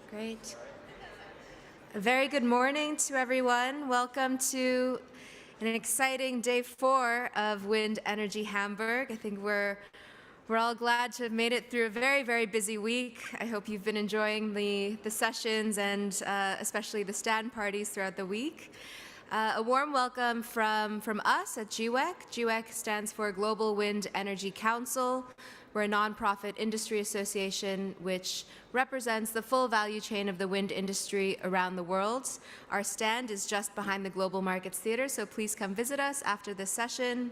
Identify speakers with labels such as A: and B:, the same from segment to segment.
A: Great. A very good morning to everyone. Welcome to an exciting day 4 of Wind Energy Hamburg. I think we're all glad to have made it through a very, very busy week. I hope you've been enjoying the sessions and especially the stand parties throughout the week. A warm welcome from us at GWEC. GWEC stands for Global Wind Energy Council. We're a nonprofit industry association which represents the full value chain of the wind industry around the world. Our stand is just behind the Global Markets Theatre, so please come visit us after this session.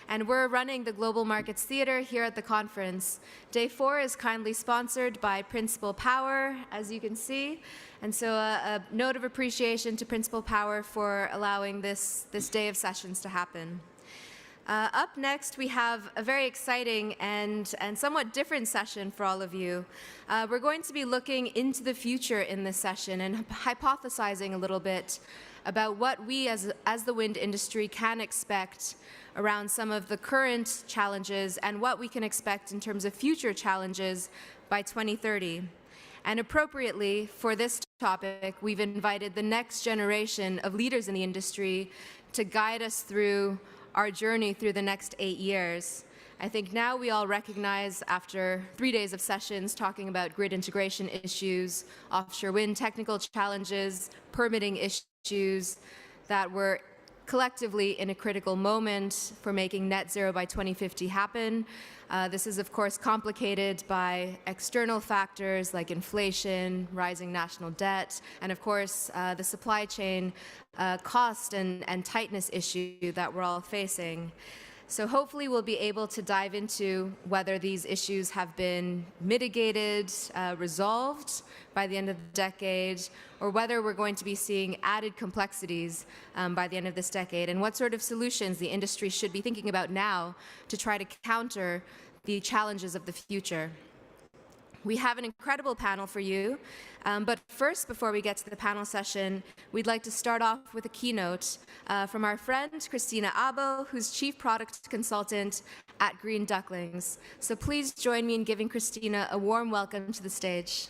A: And we're running the Global Markets Theatre here at the conference. Day 4 is kindly sponsored by Principal Power, as you can see. And so a note of appreciation to Principal Power for allowing this day of sessions to happen. Up next, we have a very exciting and somewhat different session for all of you. We're going to be looking into the future in this session and hypothesizing a little bit about what we as the wind industry can expect around some of the current challenges and what we can expect in terms of future challenges by 2030. And appropriately, for this topic, we've invited the next generation of leaders in the industry to guide us through our journey through the next 8 years. I think now we all recognize, after 3 days of sessions talking about grid integration issues, offshore wind technical challenges, permitting issues, that we're collectively in a critical moment for making net zero by 2050 happen. This is, of course, complicated by external factors like inflation, rising national debt, and, of course, the supply chain cost and tightness issue that we're all facing. So hopefully we'll be able to dive into whether these issues have been mitigated, resolved by the end of the decade, or whether we're going to be seeing added complexities by the end of this decade, and what sort of solutions the industry should be thinking about now to try to counter the challenges of the future. We have an incredible panel for you, but first, before we get to the panel session, we'd like to start off with a keynote from our friend Christina Abo, who's Chief Product Consultant at Green Ducklings. So please join me in giving Christina a warm welcome to the stage.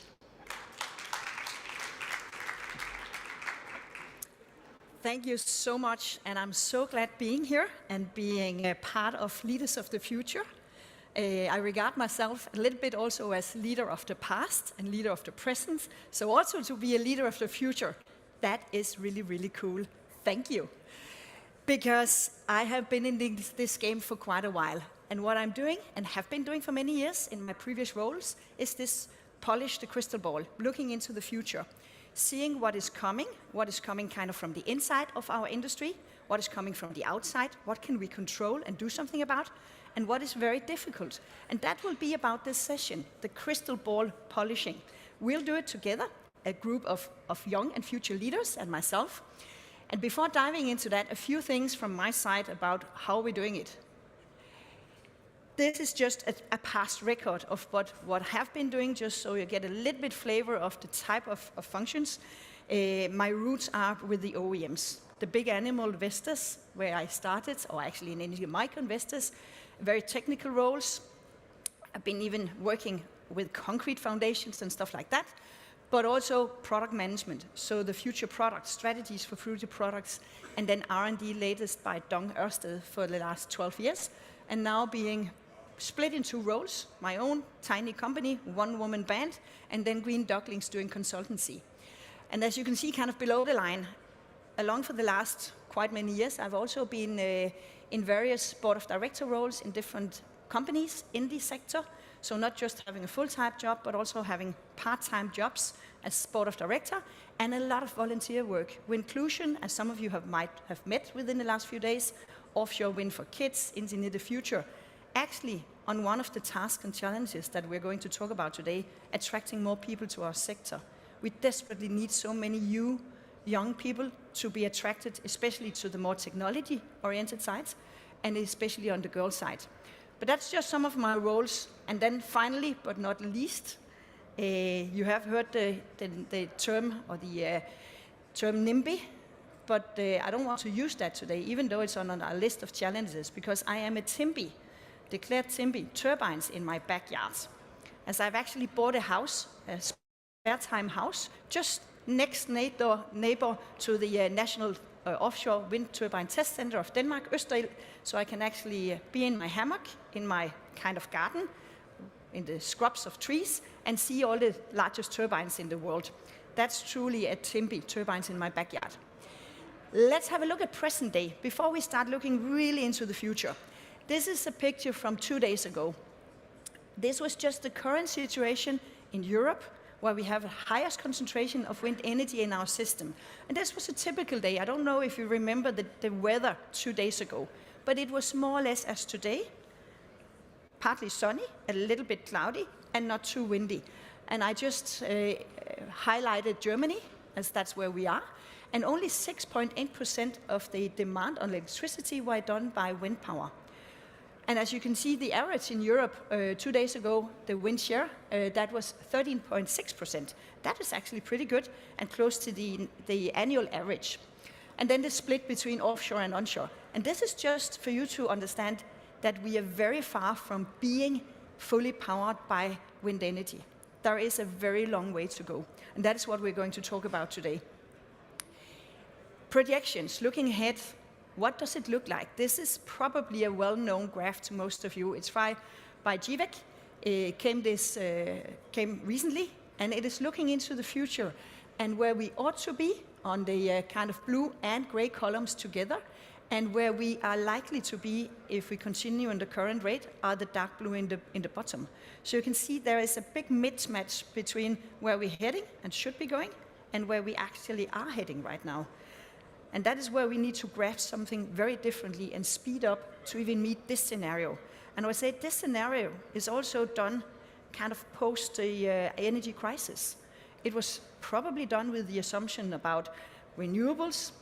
B: Thank you so much, and I'm so glad being here and being a part of Leaders of the Future. I regard myself a little bit also as leader of the past and leader of the present, so also to be a leader of the future, that is really, really cool. Thank you. Because I have been in this game for quite a while, and what I'm doing, and have been doing for many years in my previous roles, is this polish the crystal ball, looking into the future, seeing what is coming kind of from the inside of our industry, what is coming from the outside, what can we control and do something about, and what is very difficult. And that will be about this session, the crystal ball polishing. We'll do it together, a group of young and future leaders and myself. And before diving into that, a few things from my side about how we're doing it. This is just a past record of what I have been doing, just so you get a little bit flavor of the type of functions. My roots are with the OEMs, the big animal investors, where I started, or actually in energy micro investors, very technical roles. I've been even working with concrete foundations and stuff like that, but also product management, so the future product strategies for future products, and then R&D latest by Dong Ørsted for the last 12 years, and now being split in 2 roles, my own tiny company, 1-woman band, and then Green Ducklings doing consultancy. And as you can see kind of below the line, along for the last quite many years, I've also been in various board of director roles in different companies in the sector, so not just having a full-time job, but also having part-time jobs as board of director, and a lot of volunteer work. Windclusion, as some of you might have met within the last few days, offshore wind for kids, Engineer the Future, actually on one of the tasks and challenges that we're going to talk about today, attracting more people to our sector. We desperately need so many young people to be attracted, especially to the more technology-oriented sides, and especially on the girl side. But that's just some of my roles. And then finally, but not least, you have heard the term, or the term NIMBY, but I don't want to use that today, even though it's on our list of challenges, because I am a TIMBY, declared TIMBY, turbines in my backyard. As I've actually bought a house, maritime house, just next neighbor to the National Offshore Wind Turbine Test Center of Denmark, Østerild, so I can actually be in my hammock, in my kind of garden, in the scrubs of trees, and see all the largest turbines in the world. That's truly a TIMBY, turbines in my backyard. Let's have a look at present day before we start looking really into the future. This is a picture from 2 days ago. This was just the current situation in Europe, where we have the highest concentration of wind energy in our system. And this was a typical day. I don't know if you remember the weather 2 days ago, but it was more or less as today, partly sunny, a little bit cloudy, and not too windy. And I just highlighted Germany, as that's where we are, and only 6.8% of the demand on electricity were done by wind power. And as you can see, the average in Europe 2 days ago, the wind share, that was 13.6%. That is actually pretty good and close to the annual average. And then the split between offshore and onshore. And this is just for you to understand that we are very far from being fully powered by wind energy. There is a very long way to go. And that is what we're going to talk about today. Projections, looking ahead. What does it look like? This is probably a well-known graph to most of you. It's by GVEC. It came recently, and it is looking into the future and where we ought to be on the kind of blue and gray columns together, and where we are likely to be if we continue on the current rate are the dark blue in the bottom. So you can see there is a big mismatch between where we're heading and should be going and where we actually are heading right now. And that is where we need to grasp something very differently and speed up to even meet this scenario. And I would say this scenario is also done kind of post the energy crisis. It was probably done with the assumption about renewables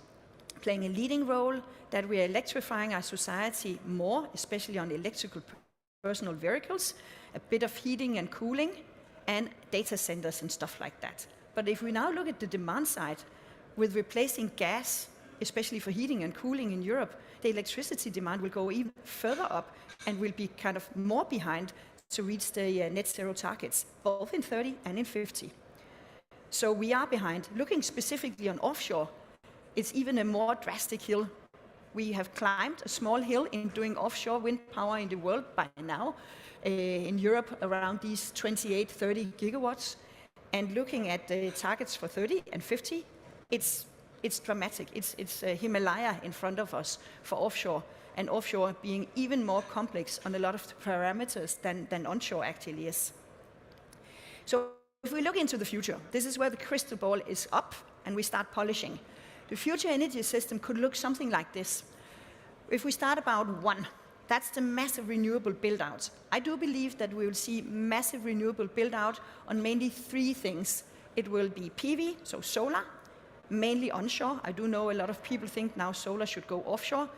B: playing a leading role, that we are electrifying our society more, especially on electrical personal vehicles, a bit of heating and cooling, and data centers and stuff like that. But if we now look at the demand side, with replacing gas, especially for heating and cooling in Europe, the electricity demand will go even further up and will be kind of more behind to reach the net zero targets, both in 30 and in 50. So we are behind. Looking specifically on offshore, it's even a more drastic hill. We have climbed a small hill in doing offshore wind power in the world by now, in Europe around these 28, 30 gigawatts. And looking at the targets for 30 and 50, it's dramatic. It's a Himalaya in front of us for offshore, and offshore being even more complex on a lot of parameters than onshore actually is. So if we look into the future, this is where the crystal ball is up and we start polishing. The future energy system could look something like this. If we start about 1, that's the massive renewable build-out. I do believe that we will see massive renewable build-out on mainly 3 things. It will be PV, so solar, mainly onshore. I do know a lot of people think now solar should go offshore.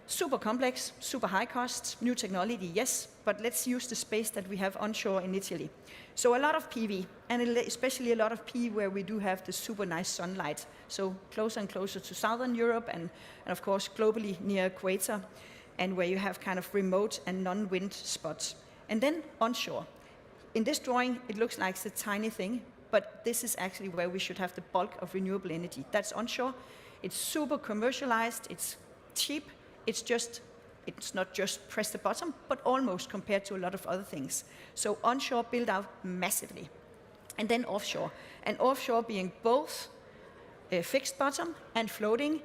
B: Super complex, super high costs, new technology, yes, but let's use the space that we have onshore initially. So a lot of PV, and especially a lot of PV where we do have the super nice sunlight. So closer and closer to southern Europe and of course globally near equator, and where you have kind of remote and non-wind spots. And then onshore. In this drawing, it looks like it's a tiny thing, but this is actually where we should have the bulk of renewable energy. That's onshore. It's super commercialized, it's cheap, it's not just press the button, but almost compared to a lot of other things. So onshore build out massively. And then offshore. And offshore being both a fixed bottom and floating,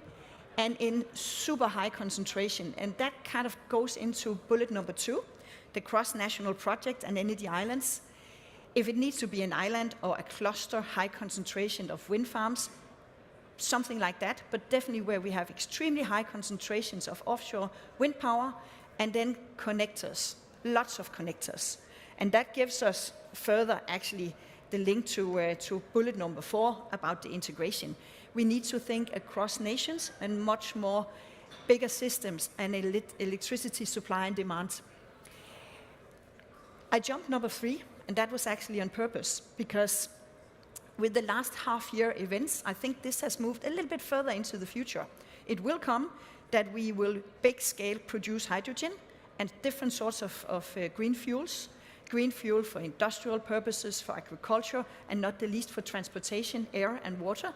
B: and in super high concentration. And that kind of goes into bullet number 2, the cross-national project and energy islands. If it needs to be an island or a cluster, high concentration of wind farms, something like that, but definitely where we have extremely high concentrations of offshore wind power, and then connectors, lots of connectors. And that gives us further actually the link to bullet number 4 about the integration. We need to think across nations and much more bigger systems and electricity supply and demand. I jumped number 3, and that was actually on purpose, because with the last half-year events, I think this has moved a little bit further into the future. It will come that we will big-scale produce hydrogen and different sorts of green fuels, green fuel for industrial purposes, for agriculture, and not the least for transportation, air and water.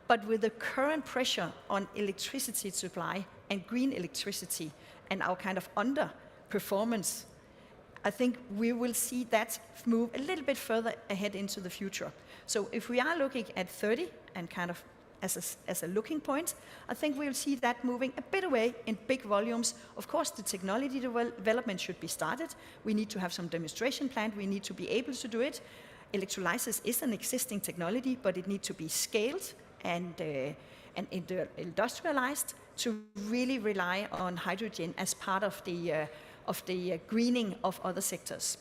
B: But with the current pressure on electricity supply and green electricity and our kind of underperformance, I think we will see that move a little bit further ahead into the future. So if we are looking at 30 and kind of as a looking point, I think we'll see that moving a bit away in big volumes. Of course, the technology development should be started. We need to have some demonstration plant. We need to be able to do it. Electrolysis is an existing technology, but it needs to be scaled and industrialized to really rely on hydrogen as part of the greening of other sectors.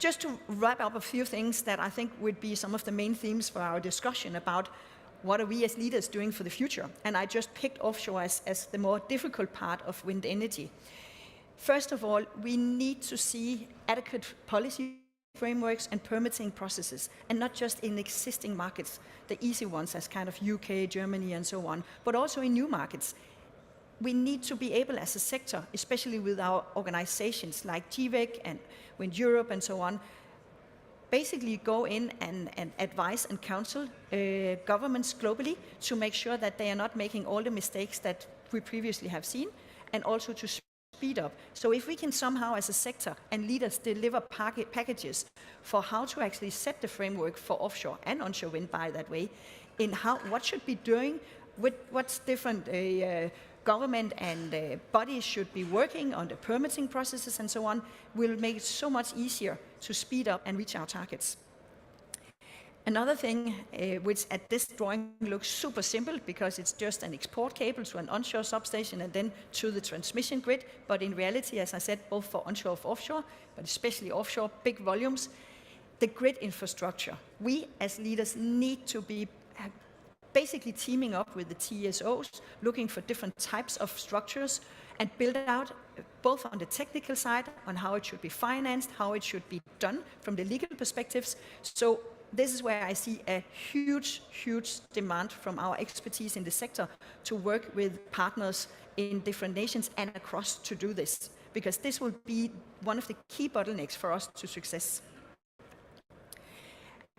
B: Just to wrap up a few things that I think would be some of the main themes for our discussion about what are we as leaders doing for the future. And I just picked offshore as the more difficult part of wind energy. First of all, we need to see adequate policy frameworks and permitting processes, and not just in existing markets, the easy ones as kind of UK, Germany, and so on, but also in new markets. We need to be able as a sector, especially with our organizations like GVEC and Wind Europe and so on, basically go in and advise and counsel governments globally to make sure that they are not making all the mistakes that we previously have seen, and also to speed up. So if we can somehow as a sector and leaders deliver packages for how to actually set the framework for offshore and onshore wind by that way, in what should be doing, with what's different government and bodies should be working on the permitting processes and so on, will make it so much easier to speed up and reach our targets. Another thing, which at this drawing looks super simple because it's just an export cable to an onshore substation and then to the transmission grid, but in reality, as I said, both for onshore and offshore, but especially offshore, big volumes, the grid infrastructure. We as leaders need to be basically teaming up with the TSOs, looking for different types of structures and build out both on the technical side, on how it should be financed, how it should be done from the legal perspectives. So this is where I see a huge, huge demand from our expertise in the sector to work with partners in different nations and across to do this, because this will be one of the key bottlenecks for us to success.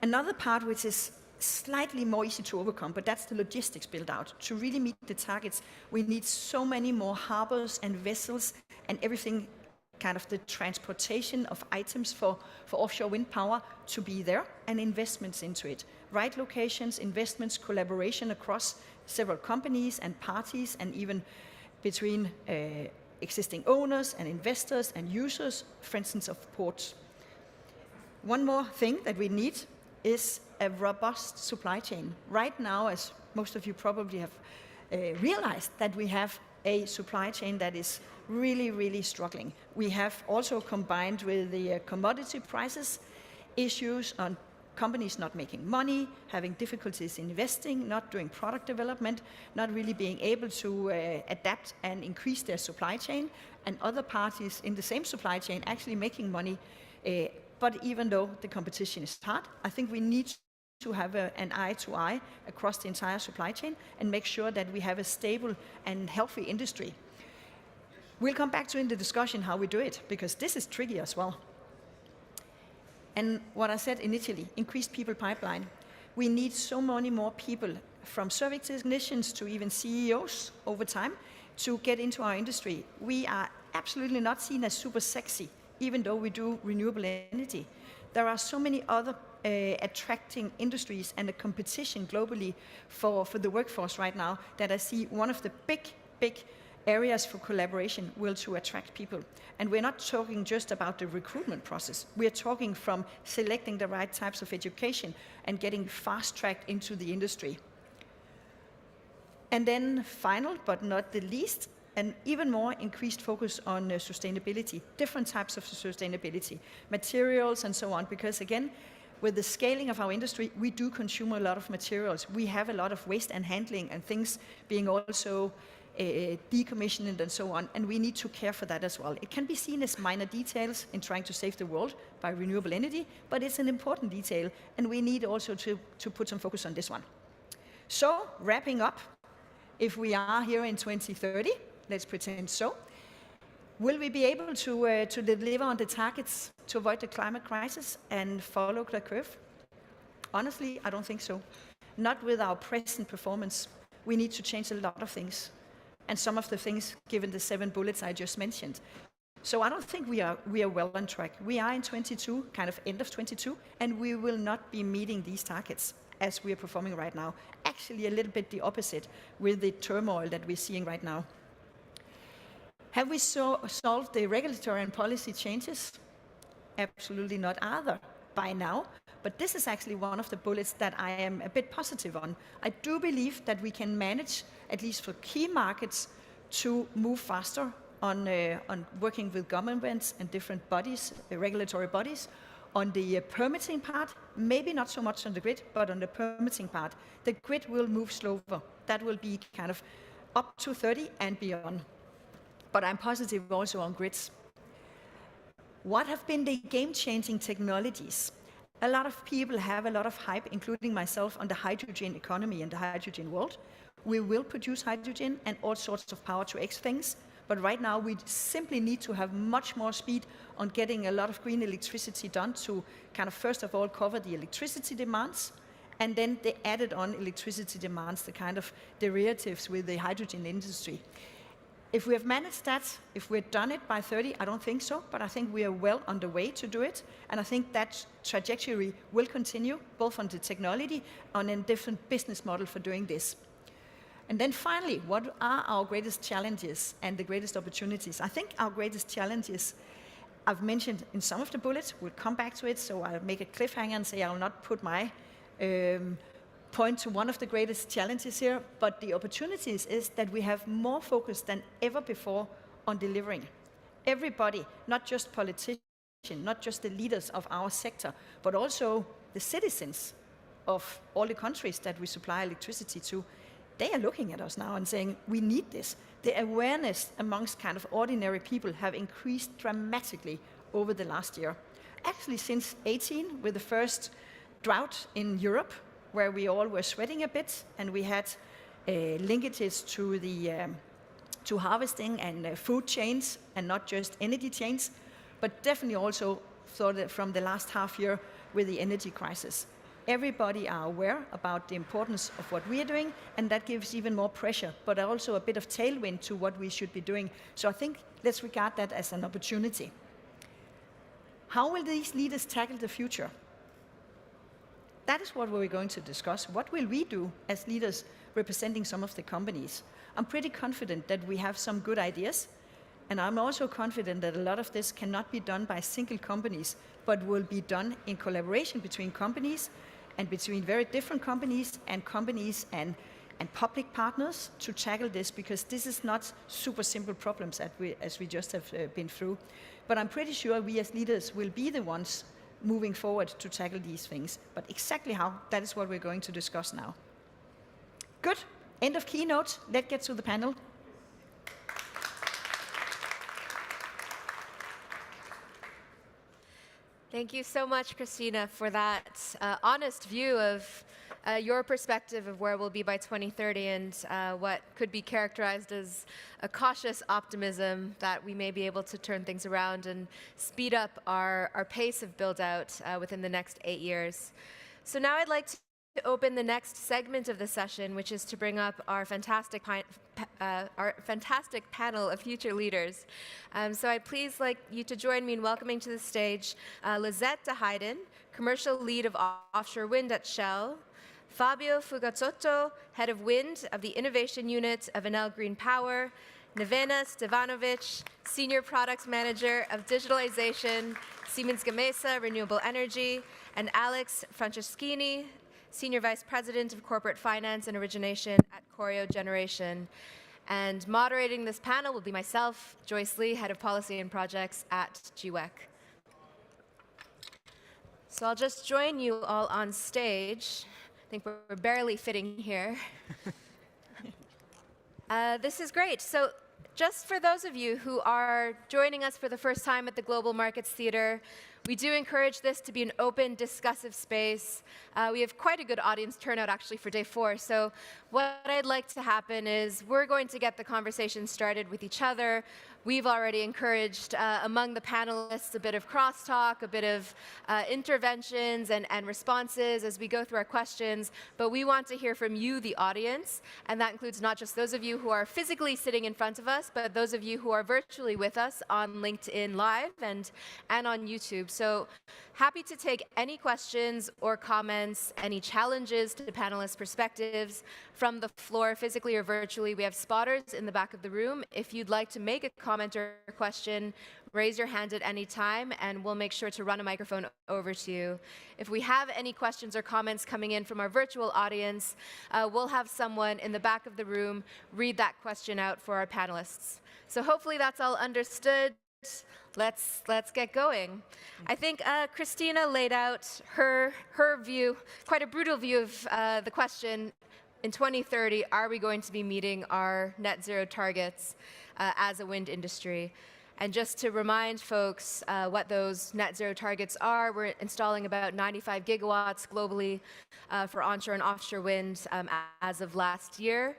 B: Another part which is slightly more easy to overcome, but that's the logistics build out. To really meet the targets, we need so many more harbors and vessels and everything, kind of the transportation of items for offshore wind power to be there, and investments into it. Right locations, investments, collaboration across several companies and parties, and even between existing owners and investors and users, for instance, of ports. One more thing that we need is a robust supply chain. Right now, as most of you probably have realized, that we have a supply chain that is really, really struggling. We have also combined with the commodity prices issues on companies not making money, having difficulties investing, not doing product development, not really being able to adapt and increase their supply chain, and other parties in the same supply chain actually making money. But even though the competition is hard, I think we need to have an eye to eye across the entire supply chain and make sure that we have a stable and healthy industry. We'll come back to in the discussion how we do it, because this is tricky as well. And what I said initially, increased people pipeline. We need so many more people, from service technicians to even CEOs over time, to get into our industry. We are absolutely not seen as super sexy, even though we do renewable energy. There are so many other attracting industries and a competition globally for the workforce right now that I see one of the big areas for collaboration will to attract people. And we're not talking just about the recruitment process. We're talking from selecting the right types of education and getting fast-tracked into the industry. And then final, but not the least, an even more increased focus on sustainability, different types of sustainability, materials and so on, because again, with the scaling of our industry, we do consume a lot of materials. We have a lot of waste and handling and things being also decommissioned and so on, and we need to care for that as well. It can be seen as minor details in trying to save the world by renewable energy, but it's an important detail, and we need also to put some focus on this one. So, wrapping up, if we are here in 2030, let's pretend so, Will we be able to deliver on the targets to avoid the climate crisis and follow the curve? Honestly, I don't think so. Not with our present performance. We need to change a lot of things. And some of the things, given the 7 bullets I just mentioned. So I don't think we are well on track. We are in 22, kind of end of 22, and we will not be meeting these targets as we are performing right now. Actually, a little bit the opposite with the turmoil that we're seeing right now. Have we solved the regulatory and policy changes? Absolutely not either by now. But this is actually one of the bullets that I am a bit positive on. I do believe that we can manage, at least for key markets, to move faster on working with governments and different bodies, regulatory bodies, on the permitting part, maybe not so much on the grid, but on the permitting part. The grid will move slower. That will be kind of up to 30 and beyond. But I'm positive also on grids. What have been the game-changing technologies? A lot of people have a lot of hype, including myself, on the hydrogen economy and the hydrogen world. We will produce hydrogen and all sorts of power-to-X things, but right now we simply need to have much more speed on getting a lot of green electricity done to kind of first of all cover the electricity demands, and then the added-on electricity demands, the kind of derivatives with the hydrogen industry. If we have managed that, if we've done it by 30, I don't think so, but I think we are well on the way to do it. And I think that trajectory will continue, both on the technology and in different business model for doing this. And then finally, what are our greatest challenges and the greatest opportunities? I think our greatest challenges, I've mentioned in some of the bullets, we'll come back to it, so I'll make a cliffhanger and say I'll not put my point to one of the greatest challenges here, but the opportunities is that we have more focus than ever before on delivering. Everybody, not just politicians, not just the leaders of our sector, but also the citizens of all the countries that we supply electricity to, they are looking at us now and saying, we need this. The awareness amongst kind of ordinary people have increased dramatically over the last year. Actually, since 18, with the first drought in Europe, where we all were sweating a bit, and we had linkages to the to harvesting and food chains, and not just energy chains, but definitely also from the last half year with the energy crisis. Everybody are aware about the importance of what we are doing, and that gives even more pressure, but also a bit of tailwind to what we should be doing. So I think let's regard that as an opportunity. How will these leaders tackle the future? That is what we're going to discuss. What will we do as leaders representing some of the companies? I'm pretty confident that we have some good ideas, and I'm also confident that a lot of this cannot be done by single companies, but will be done in collaboration between companies and between very different companies and public partners to tackle this, because this is not super simple problems as we just have been through. But I'm pretty sure we as leaders will be the ones moving forward to tackle these things. But exactly how, that is what we're going to discuss now. Good. End of keynote. Let's get to the panel.
A: Thank you so much, Christina, for that honest view of your perspective of where we'll be by 2030 and what could be characterized as a cautious optimism that we may be able to turn things around and speed up our pace of build-out within the next 8 years. So now I'd like to open the next segment of the session, which is to bring up our fantastic panel of future leaders. So I'd please like you to join me in welcoming to the stage Lisette de Heiden, Commercial Lead of Offshore Wind at Shell, Fabio Fugazzotto, Head of Wind of the Innovation Unit of Enel Green Power, Nevena Stevanovic, Senior Products Manager of Digitalization, Siemens Gamesa Renewable Energy, and Alex Franceschini, Senior Vice President of Corporate Finance and Origination at Corio Generation. And moderating this panel will be myself, Joyce Lee, Head of Policy and Projects at GWEC. So I'll just join you all on stage. I think we're barely fitting here. This is great. So just for those of you who are joining us for the first time at the Global Markets Theater, We do encourage this to be an open, discussive space. We have quite a good audience turnout actually for day 4. So what I'd like to happen is we're going to get the conversation started with each other. We've already encouraged among the panelists a bit of crosstalk, a bit of interventions and responses as we go through our questions. But we want to hear from you, the audience. And that includes not just those of you who are physically sitting in front of us, but those of you who are virtually with us on LinkedIn Live and on YouTube. So happy to take any questions or comments, any challenges to the panelists' perspectives from the floor, physically or virtually. We have spotters in the back of the room. If you'd like to make a comment or question, raise your hand at any time, and we'll make sure to run a microphone over to you. If we have any questions or comments coming in from our virtual audience, we'll have someone in the back of the room read that question out for our panelists. So hopefully that's all understood. Let's get going. I think Christina laid out her view, quite a brutal view of the question. In 2030, are we going to be meeting our net zero targets as a wind industry? And just to remind folks what those net zero targets are, we're installing about 95 gigawatts globally for onshore and offshore wind as of last year.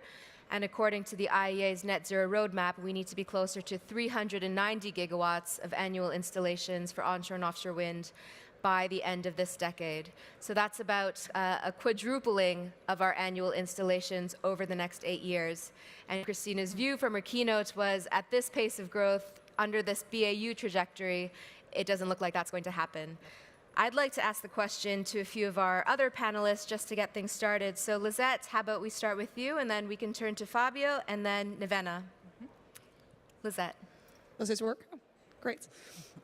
A: And according to the IEA's net zero roadmap, we need to be closer to 390 gigawatts of annual installations for onshore and offshore wind by the end of this decade. So that's about a quadrupling of our annual installations over the next 8 years. And Christina's view from her keynote was, at this pace of growth, under this BAU trajectory, it doesn't look like that's going to happen. I'd like to ask the question to a few of our other panelists just to get things started. So Lisette, how about we start with you, and then we can turn to Fabio, and then Nevena. Lisette.
C: Does this work? Great.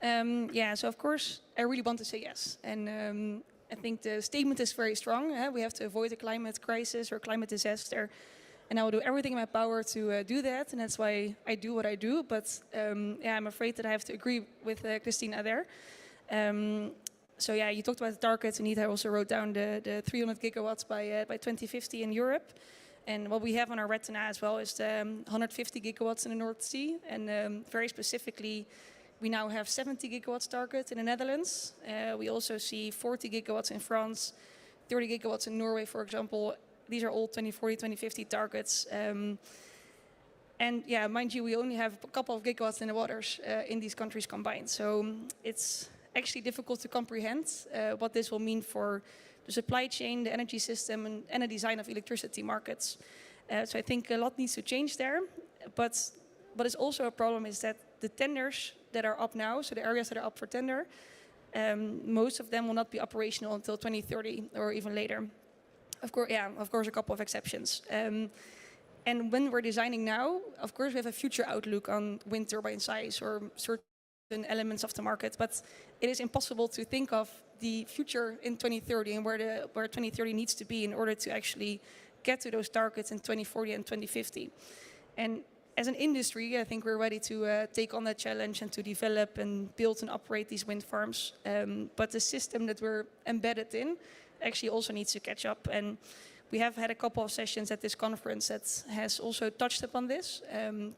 C: Yeah, so of course, I really want to say yes. And I think the statement is very strong. We have to avoid a climate crisis or climate disaster. And I will do everything in my power to do that. And that's why I do what I do. But yeah, I'm afraid that I have to agree with Christina there. So yeah, you talked about the targets. Anita also wrote down the 300 gigawatts by 2050 in Europe. And what we have on our retina as well is the 150 gigawatts in the North Sea. And very specifically, we now have 70 gigawatts target in the Netherlands. We also see 40 gigawatts in France, 30 gigawatts in Norway, for example. These are all 2040, 2050 targets. And yeah, mind you, we only have a couple of gigawatts in the waters in these countries combined. So it's actually difficult to comprehend what this will mean for the supply chain, the energy system, and the design of electricity markets. So I think a lot needs to change there. But what is also a problem is that the tenders that are up now, so the areas that are up for tender, most of them will not be operational until 2030 or even later. Of course, yeah, of course, a couple of exceptions. And when we're designing now, of course, we have a future outlook on wind turbine size or certain elements of the market, but it is impossible to think of the future in 2030 and where 2030 needs to be in order to actually get to those targets in 2040 and 2050. And as an industry, I think we're ready to take on that challenge and to develop and build and operate these wind farms. But the system that we're embedded in actually also needs to catch up. And we have had a couple of sessions at this conference that has also touched upon this.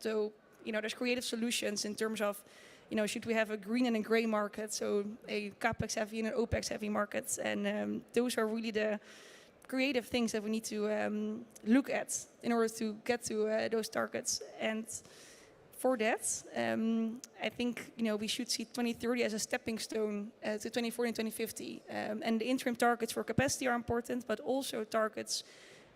C: So, you know, there's creative solutions in terms of, you know, should we have a green and a gray market, so a capex heavy and an opex heavy market. And those are really the creative things that we need to look at in order to get to those targets. And for that, I think, you know, we should see 2030 as a stepping stone to 2040 and 2050. And the interim targets for capacity are important, but also targets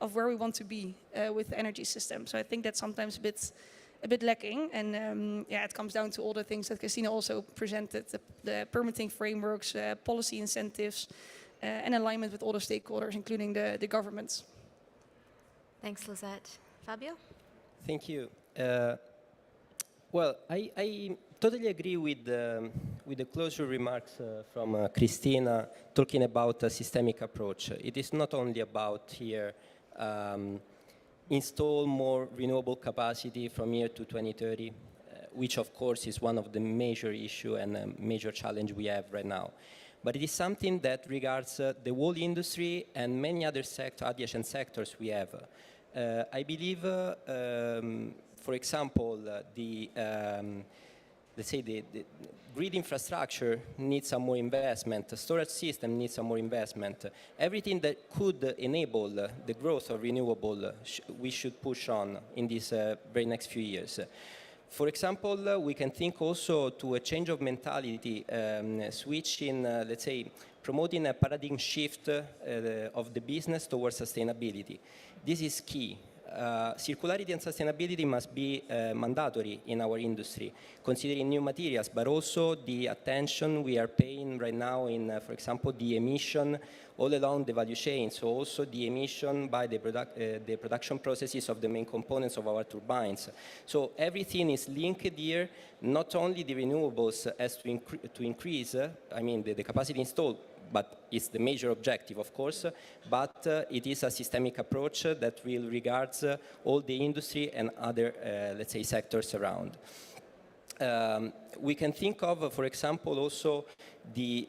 C: of where we want to be with the energy system. So I think that's sometimes a bit lacking. And yeah, it comes down to all the things that Christina also presented, the permitting frameworks, policy incentives, and alignment with all the stakeholders, including the governments.
A: Thanks, Lisette. Fabio?
D: Thank you. Well, I totally agree with the closure remarks from Christina, talking about a systemic approach. It is not only about here install more renewable capacity from here to 2030, which of course is one of the major issue and a major challenge we have right now. But it is something that regards the whole industry and many other adjacent sectors we have. I believe, for example, let's say the grid infrastructure needs some more investment. The storage system needs some more investment. Everything that could enable the growth of renewable, we should push on in these very next few years. For example, we can think also to a change of mentality, switching, let's say, promoting a paradigm shift of the business towards sustainability. This is key. Circularity and sustainability must be mandatory in our industry, considering new materials, but also the attention we are paying right now in, for example, the emission all along the value chain, so also the emission by the production processes of the main components of our turbines. So everything is linked here. Not only the renewables has to increase, I mean the capacity installed, but it's the major objective, of course, but it is a systemic approach that will regards all the industry and other, let's say, sectors around. We can think of, for example, also the,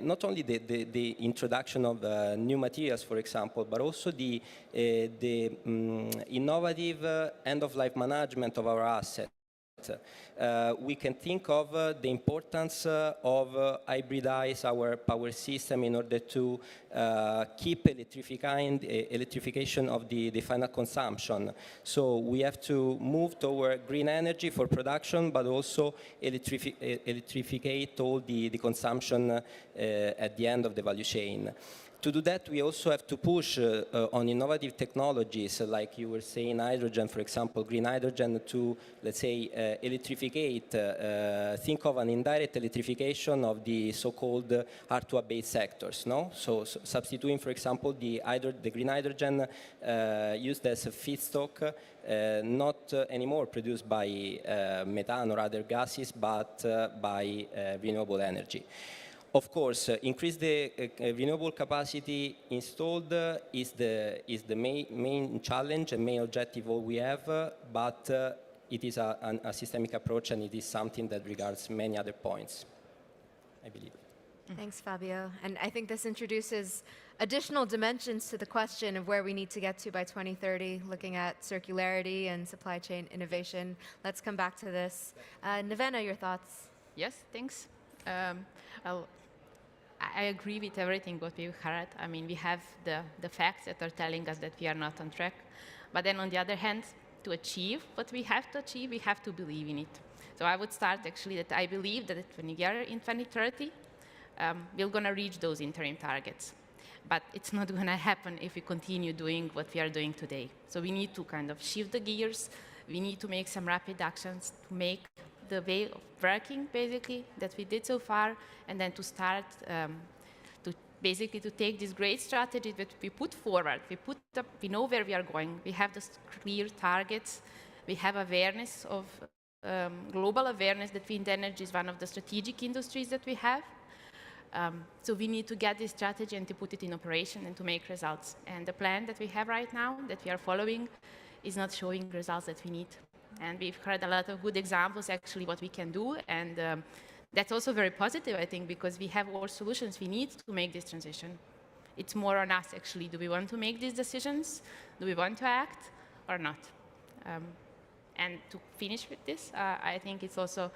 D: not only the introduction of new materials, for example, but also the innovative end-of-life management of our assets. We can think of the importance of hybridize our power system in order to keep electrification of the final consumption. So we have to move toward green energy for production, but also electrificate all the consumption at the end of the value chain. To do that, we also have to push on innovative technologies, like you were saying, hydrogen, for example, green hydrogen, to, let's say, electrificate, think of an indirect electrification of the so-called hard-to-abate sectors, no? So substituting, for example, the green hydrogen used as a feedstock, not anymore produced by methane or other gases, but by renewable energy. Of course, increase the renewable capacity installed is the main challenge and main objective all we have, but it is a systemic approach, and it is something that regards many other points, I believe.
A: Thanks, Fabio. And I think this introduces additional dimensions to the question of where we need to get to by 2030, looking at circularity and supply chain innovation. Let's come back to this. Nevena, your thoughts?
E: Yes, thanks. I agree with everything what we've heard. I mean, we have the facts that are telling us that we are not on track. But then on the other hand, to achieve what we have to achieve, we have to believe in it. So I would start actually that I believe that when we are in 2030, we're going to reach those interim targets. But it's not going to happen if we continue doing what we are doing today. So we need to kind of shift the gears. We need to make some rapid actions to make the way of working, basically, that we did so far, and then to start to take this great strategy that we put forward. We know where we are going. We have the clear targets. We have awareness of global awareness that wind energy is one of the strategic industries that we have. So we need to get this strategy and to put it in operation and to make results. And the plan that we have right now, that we are following, is not showing results that we need. And we've heard a lot of good examples, actually, what we can do. And that's also very positive, I think, because we have all solutions we need to make this transition. It's more on us, actually. Do we want to make these decisions? Do we want to act or not? And to finish with this, I think it's also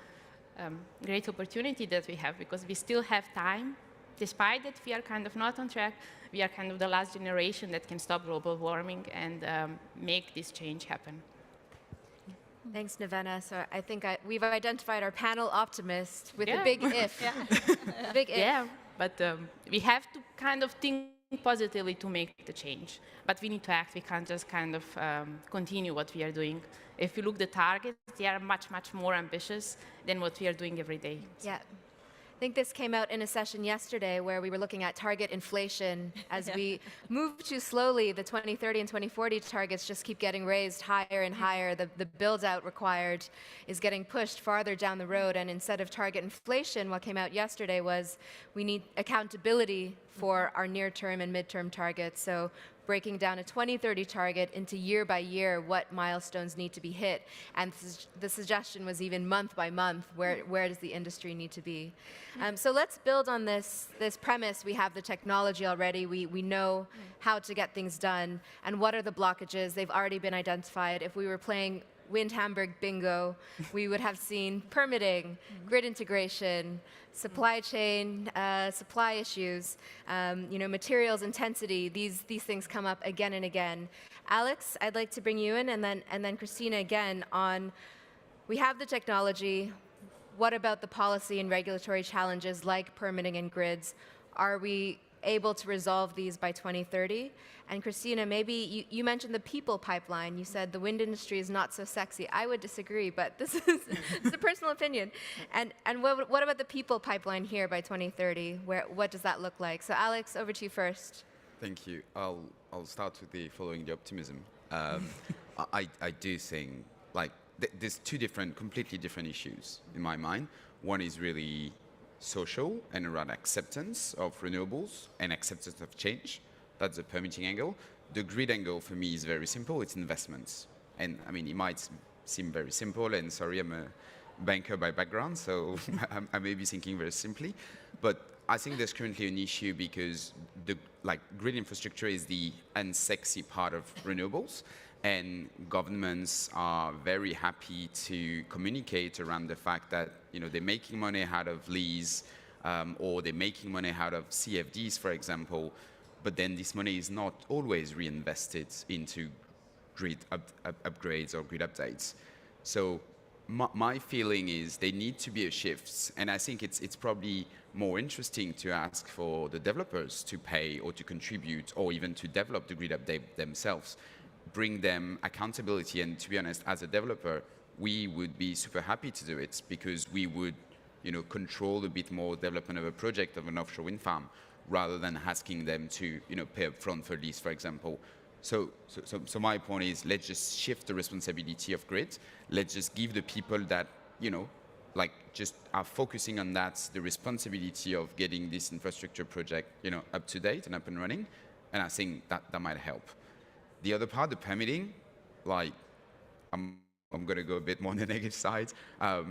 E: a great opportunity that we have, because we still have time. Despite that we are kind of not on track, we are kind of the last generation that can stop global warming and make this change happen.
A: Thanks, Nevena. So I think we've identified our panel optimist with a big if. Big if.
E: Yeah, but we have to kind of think positively to make the change. But we need to act. We can't just kind of continue what we are doing. If you look at the targets, they are much, much more ambitious than what we are doing every day.
A: Yeah. I think this came out in a session yesterday where we were looking at target inflation. As we move too slowly, the 2030 and 2040 targets just keep getting raised higher and higher. The build-out required is getting pushed farther down the road. And instead of target inflation, what came out yesterday was we need accountability for our near-term and mid-term targets. So breaking down a 2030 target into year by year what milestones need to be hit. And the suggestion was even month by month, where does the industry need to be? So let's build on this premise. We have the technology already. We know how to get things done. And what are the blockages? They've already been identified. If we were playing Wind Hamburg bingo, we would have seen permitting, grid integration, supply chain, supply issues, materials intensity. These things come up again and again. Alex, I'd like to bring you in, and then Christina again on. We have the technology. What about the policy and regulatory challenges like permitting and grids? Are we able to resolve these by 2030? And Christina, maybe you mentioned the people pipeline. You said the wind industry is not so sexy. I would disagree, but this is a personal opinion. And what about the people pipeline here by 2030? What does that look like? So Alex, over to you first.
F: Thank you. I'll start with the following the optimism. I do think there's two completely different issues in my mind. One is really social and around acceptance of renewables and acceptance of change. That's the permitting angle. The grid angle for me is very simple. It's investments. And I mean, it might seem very simple, and sorry, I'm a banker by background, so I may be thinking very simply. But I think there's currently an issue because the grid infrastructure is the unsexy part of renewables. And governments are very happy to communicate around the fact that they're making money out of lease, or they're making money out of CFDs, for example. But then this money is not always reinvested into grid upgrades or grid updates. So my feeling is there need to be a shift, and I think it's probably more interesting to ask for the developers to pay or to contribute or even to develop the grid update themselves. Bring them accountability, and to be honest, as a developer, we would be super happy to do it because we would, control a bit more development of a project of an offshore wind farm, rather than asking them to, pay upfront for lease, for example. So my point is, let's just shift the responsibility of grid. Let's just give the people that, just are focusing on that, the responsibility of getting this infrastructure project, up to date and up and running. And I think that might help. The other part, the permitting, I'm going to go a bit more on the negative side. I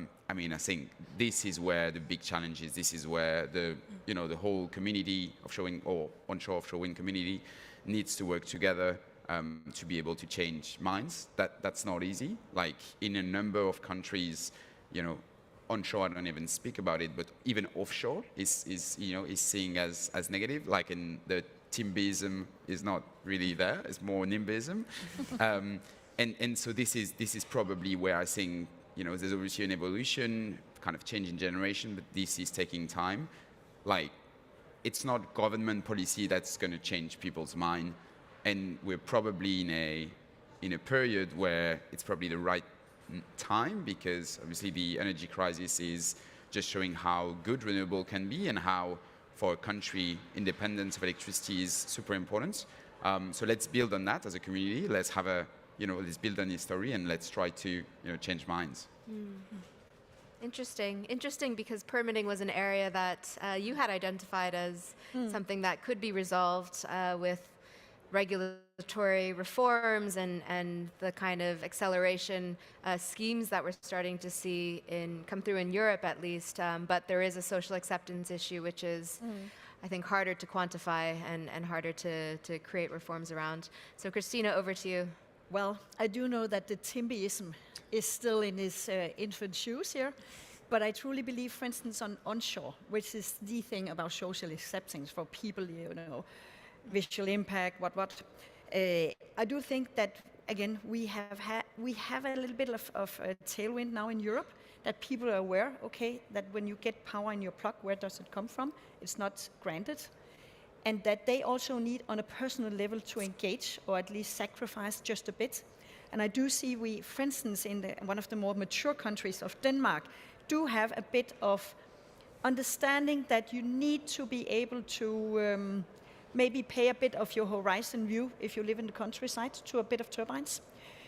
F: think this is where the big challenge is. This is where the whole community, offshore wind or onshore offshore wind community, needs to work together to be able to change minds. That's not easy. In a number of countries, onshore, I don't even speak about it, but even offshore is seen as negative. In the TIMBism is not really there. It's more NIMBism. And so this is probably where I think, there's obviously an evolution, kind of change in generation, but this is taking time. It's not government policy that's going to change people's mind. And we're probably in a period where it's probably the right time, because obviously the energy crisis is just showing how good renewable can be and how, for a country, independence of electricity is super important. So let's build on that as a community. Let's have let's build on history, and let's try to, change minds.
A: Interesting, because permitting was an area that you had identified as something that could be resolved with regulatory reforms and the kind of acceleration schemes that we're starting to see come through in Europe, at least. But there is a social acceptance issue, which is, I think, harder to quantify and harder to create reforms around. So Christina, over to you.
B: Well, I do know that the TIMBism is still in its infant shoes here, but I truly believe, for instance, on onshore, which is the thing about social acceptance for people, visual impact, what. I do think that, again, we have a little bit of a tailwind now in Europe, that people are aware, okay, that when you get power in your plug, where does it come from? It's not granted. And that they also need, on a personal level, to engage or at least sacrifice just a bit. And I do see for instance, in one of the more mature countries of Denmark, do have a bit of understanding that you need to be able to maybe pay a bit of your horizon view, if you live in the countryside, to a bit of turbines.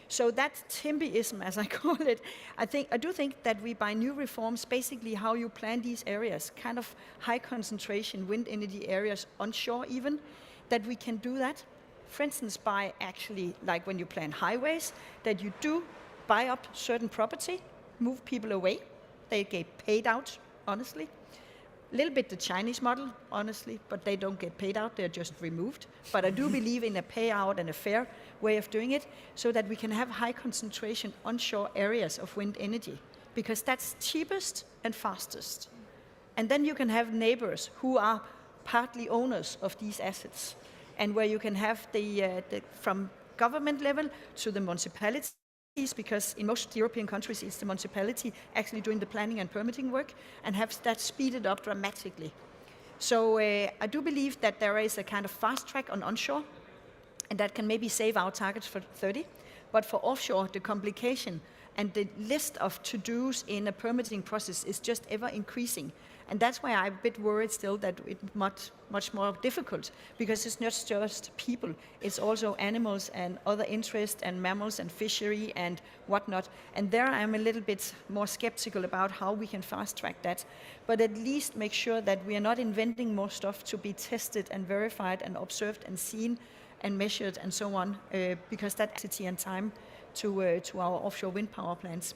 B: So that TIMBism, as I call it, I do think that we, by new reforms, basically how you plan these areas, kind of high concentration wind energy areas onshore even, that we can do that. For instance, by actually, like when you plan highways, that you do buy up certain property, move people away, they get paid out, honestly. A little bit the Chinese model, honestly, but they don't get paid out, they're just removed. But I do believe in a payout and a fair way of doing it so that we can have high concentration onshore areas of wind energy, because that's cheapest and fastest. And then you can have neighbors who are partly owners of these assets, and where you can have from government level to the municipalities, because in most European countries it's the municipality actually doing the planning and permitting work, and have that speeded up dramatically. So I do believe that there is a kind of fast track on onshore, and that can maybe save our targets for 30. But for offshore, the complication and the list of to-dos in a permitting process is just ever increasing. And that's why I'm a bit worried still that it's much more difficult, because it's not just people, it's also animals and other interests and mammals and fishery and whatnot. And there I'm a little bit more skeptical about how we can fast track that, but at least make sure that we are not inventing more stuff to be tested and verified and observed and seen and measured and so on, because that's capacity and time to our offshore wind power plants.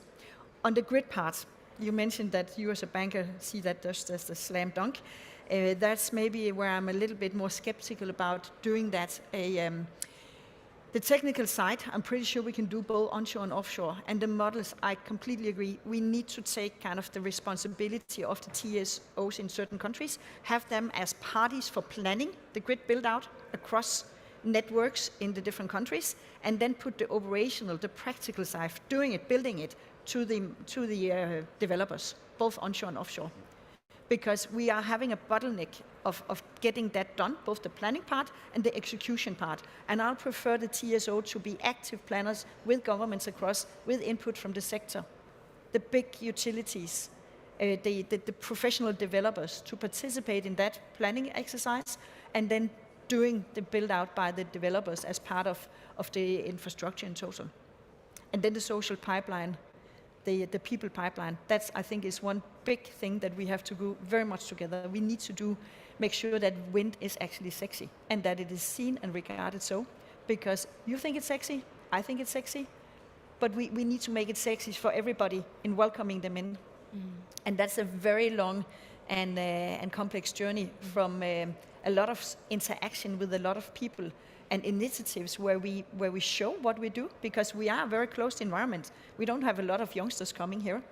B: On the grid part, you mentioned that you as a banker see that just as a slam dunk. That's maybe where I'm a little bit more skeptical about doing that. The technical side, I'm pretty sure we can do both onshore and offshore. And the models, I completely agree. We need to take kind of the responsibility of the TSOs in certain countries, have them as parties for planning the grid build-out across networks in the different countries, and then put the operational, the practical side, doing it, building it, to the developers, both onshore and offshore. Because we are having a bottleneck of getting that done, both the planning part and the execution part. And I'll prefer the TSO to be active planners with governments across, with input from the sector, the big utilities, the professional developers, to participate in that planning exercise, and then doing the build-out by the developers as part of the infrastructure in total. And then the social pipeline, the people pipeline, that's, I think, is one big thing that we have to do very much together. We need to make sure that wind is actually sexy, and that it is seen and regarded so, because you think it's sexy, I think it's sexy, but we need to make it sexy for everybody in welcoming them in. And that's a very long and complex journey from a lot of interaction with a lot of people and initiatives where we show what we do, because we are a very closed environment. We don't have a lot of youngsters coming here,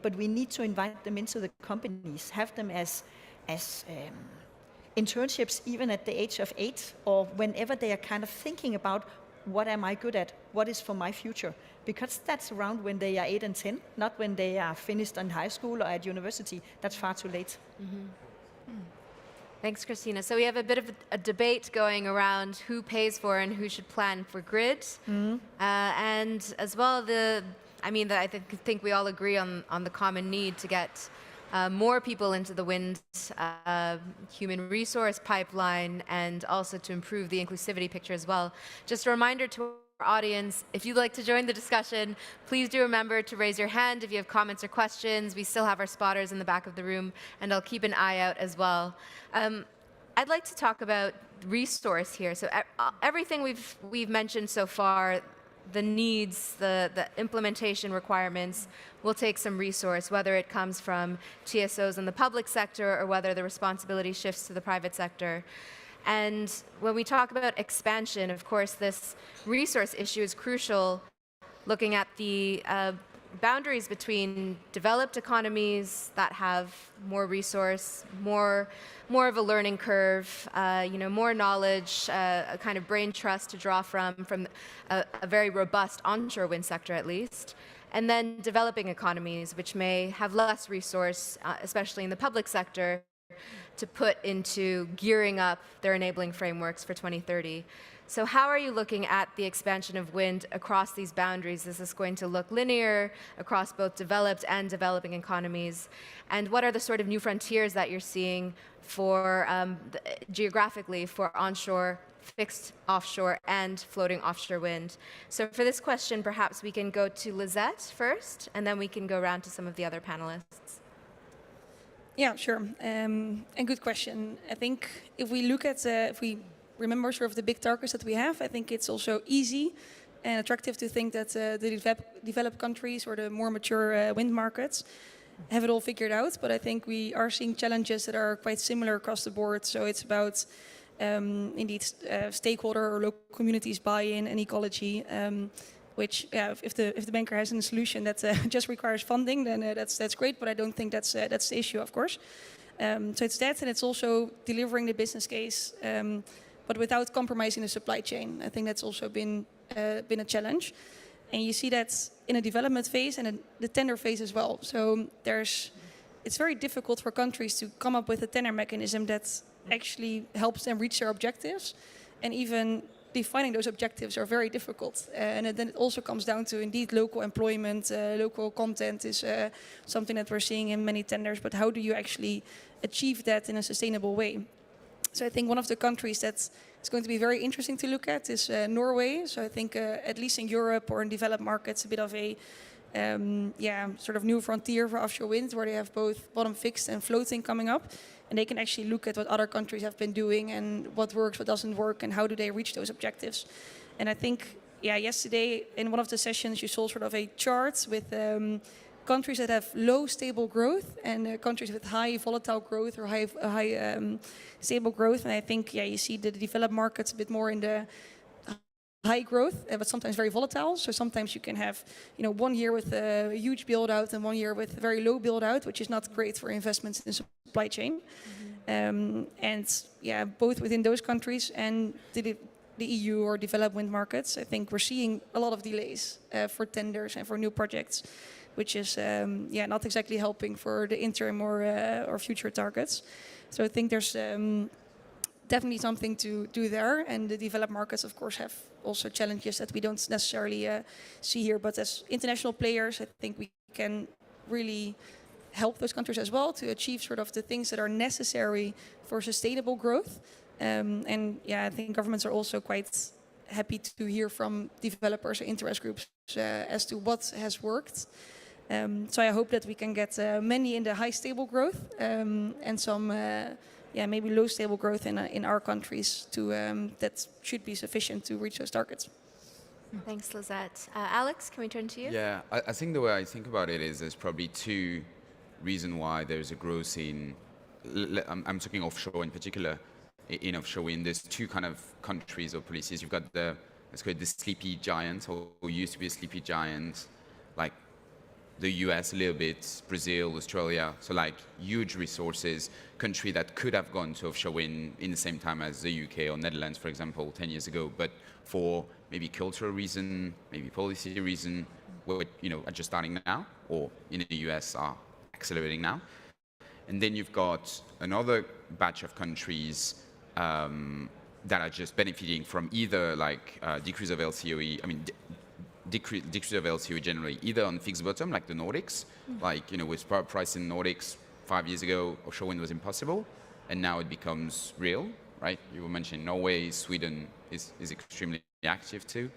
B: but we need to invite them into the companies, have them as internships even at the age of 8, or whenever they are kind of thinking about what am I good at, what is for my future, because that's around when they are 8 and 10, not when they are finished in high school or at university. That's far too late.
A: Thanks, Christina. So we have a bit of a debate going around who pays for and who should plan for grid. And as well, I think we all agree on the common need to get more people into the wind human resource pipeline, and also to improve the inclusivity picture as well. Just a reminder to our audience, if you'd like to join the discussion, please do remember to raise your hand if you have comments or questions. We still have our spotters in the back of the room, and I'll keep an eye out as well. I'd like to talk about resource here. So everything we've mentioned so far, the needs, the implementation requirements, will take some resource, whether it comes from TSOs in the public sector or whether the responsibility shifts to the private sector. And when we talk about expansion, of course, this resource issue is crucial, looking at the boundaries between developed economies that have more resource, more of a learning curve, more knowledge, a kind of brain trust to draw from a very robust onshore wind sector at least, and then developing economies which may have less resource, especially in the public sector, to put into gearing up their enabling frameworks for 2030. So how are you looking at the expansion of wind across these boundaries? Is this going to look linear across both developed and developing economies? And what are the sort of new frontiers that you're seeing for geographically for onshore, fixed offshore, and floating offshore wind? So for this question, perhaps we can go to Lisette first, and then we can go around to some of the other panelists.
C: Yeah, sure. And good question. I think if we look at, if we remember sort of the big targets that we have, I think it's also easy and attractive to think that the developed countries or the more mature wind markets have it all figured out, but I think we are seeing challenges that are quite similar across the board. So it's about indeed stakeholder or local communities buy-in and ecology, which if the banker has a solution that just requires funding, then that's great, but I don't think that's the issue, of course. So it's that, and it's also delivering the business case, but without compromising the supply chain. I think that's also been a challenge. And you see that in a development phase and in the tender phase as well. So it's very difficult for countries to come up with a tender mechanism that actually helps them reach their objectives. And even defining those objectives are very difficult. And then it also comes down to indeed local employment, local content is something that we're seeing in many tenders. But how do you actually achieve that in a sustainable way? So I think one of the countries that's going to be very interesting to look at is Norway. So I think at least in Europe or in developed markets, a bit of a sort of new frontier for offshore wind, where they have both bottom fixed and floating coming up. And they can actually look at what other countries have been doing and what works, what doesn't work, and how do they reach those objectives. And I think, yesterday in one of the sessions, you saw sort of a chart with countries that have low stable growth and countries with high volatile growth or high stable growth. And I think, you see the developed markets a bit more in the high growth, but sometimes very volatile. So sometimes you can have, 1 year with a huge build out and 1 year with very low build out, which is not great for investments in the supply chain. Both within those countries and the EU or developed wind markets, I think we're seeing a lot of delays for tenders and for new projects, which is not exactly helping for the interim or future targets. So I think there's definitely something to do there, and the developed markets, of course, have also challenges that we don't necessarily see here. But as international players, I think we can really help those countries as well to achieve sort of the things that are necessary for sustainable growth. I think governments are also quite happy to hear from developers or interest groups as to what has worked. So I hope that we can get many in the high stable growth and some maybe low stable growth in our countries that should be sufficient to reach those targets.
A: Thanks, Lisette. Alex, can we turn to you?
F: Yeah, I think the way I think about it is there's probably two reasons why there's a growth in, I'm talking offshore in particular, in offshore wind. There's two kind of countries or policies. You've got let's call it the sleepy giants, or used to be a sleepy giant, like the US a little bit, Brazil, Australia, so like huge resources, country that could have gone to offshore wind in the same time as the UK or Netherlands, for example, 10 years ago, but for maybe cultural reason, maybe policy reason, are just starting now, or in the US are accelerating now. And then you've got another batch of countries that are just benefiting from either decrease of LCOE, decrease of LCOE generally, either on fixed bottom, like the Nordics, with power price in Nordics 5 years ago, offshore wind was impossible, and now it becomes real, right? You were mentioning Norway, Sweden is extremely active too.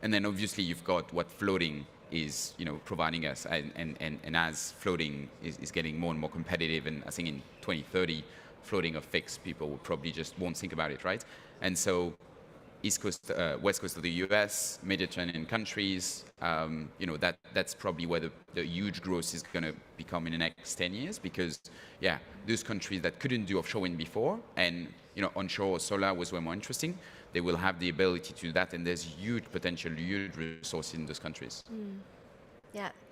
F: And then obviously you've got what floating is, providing us, and as floating is getting more and more competitive, and I think in 2030, floating or fixed, people will probably just won't think about it, right? And so East Coast, West Coast of the US, Mediterranean countries, that's probably where the huge growth is going to become in the next 10 years, because, those countries that couldn't do offshore wind before, and, onshore solar was way more interesting, they will have the ability to do that, and there's huge potential, huge resource in those countries.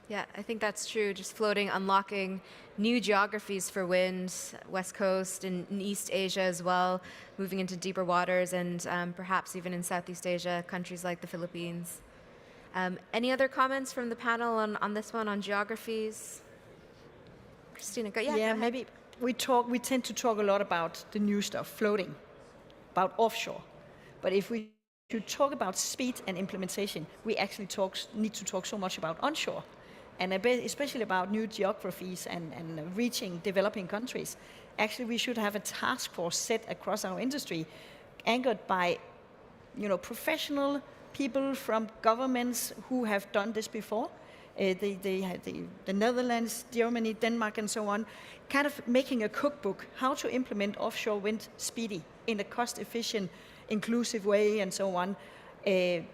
A: Yeah, I think that's true. Just floating, unlocking new geographies for wind, West Coast and in East Asia as well, moving into deeper waters, and perhaps even in Southeast Asia, countries like the Philippines. Any other comments from the panel on this one, on geographies? Christina, go ahead.
B: Maybe we tend to talk a lot about the new stuff, floating, about offshore. But if we should talk about speed and implementation, we actually need to talk so much about onshore, and especially about new geographies and reaching developing countries. Actually, we should have a task force set across our industry, anchored by, professional people from governments who have done this before. The Netherlands, Germany, Denmark, and so on, kind of making a cookbook how to implement offshore wind speedy in a cost-efficient, inclusive way, and so on.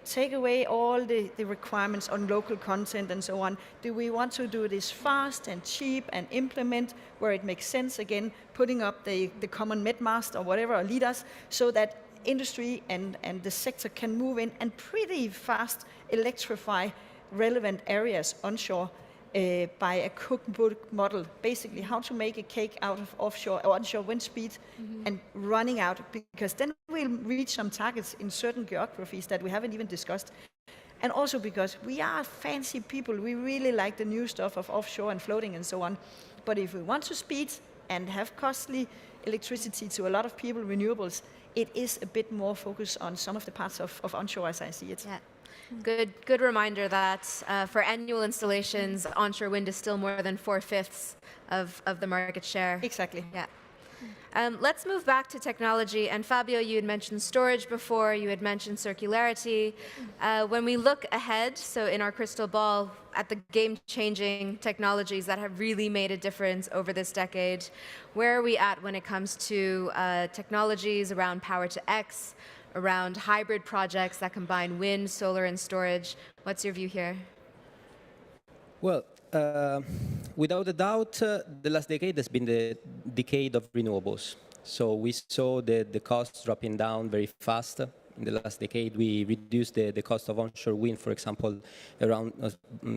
B: take away all the requirements on local content and so on. Do we want to do this fast and cheap and implement where it makes sense, again, putting up the common medmast or whatever, or leaders, so that industry and the sector can move in and pretty fast electrify relevant areas onshore by a cookbook model, basically how to make a cake out of offshore or onshore wind speed and running out, because then we'll reach some targets in certain geographies that we haven't even discussed. And also because we are fancy people, we really like the new stuff of offshore and floating and so on. But if we want to speed and have costly electricity to a lot of people, renewables, it is a bit more focused on some of the parts of onshore as I see it.
A: Yeah. Good reminder that for annual installations, onshore wind is still more than 4/5 of the market share.
B: Exactly.
A: Yeah. Let's move back to technology. And Fabio, you had mentioned storage before. You had mentioned circularity. When we look ahead, so in our crystal ball, at the game-changing technologies that have really made a difference over this decade, where are we at when it comes to technologies around power to X, around hybrid projects that combine wind, solar, and storage? What's your view here?
D: Well, without a doubt, the last decade has been the decade of renewables. So we saw the costs dropping down very fast. In the last decade, we reduced the cost of onshore wind, for example, around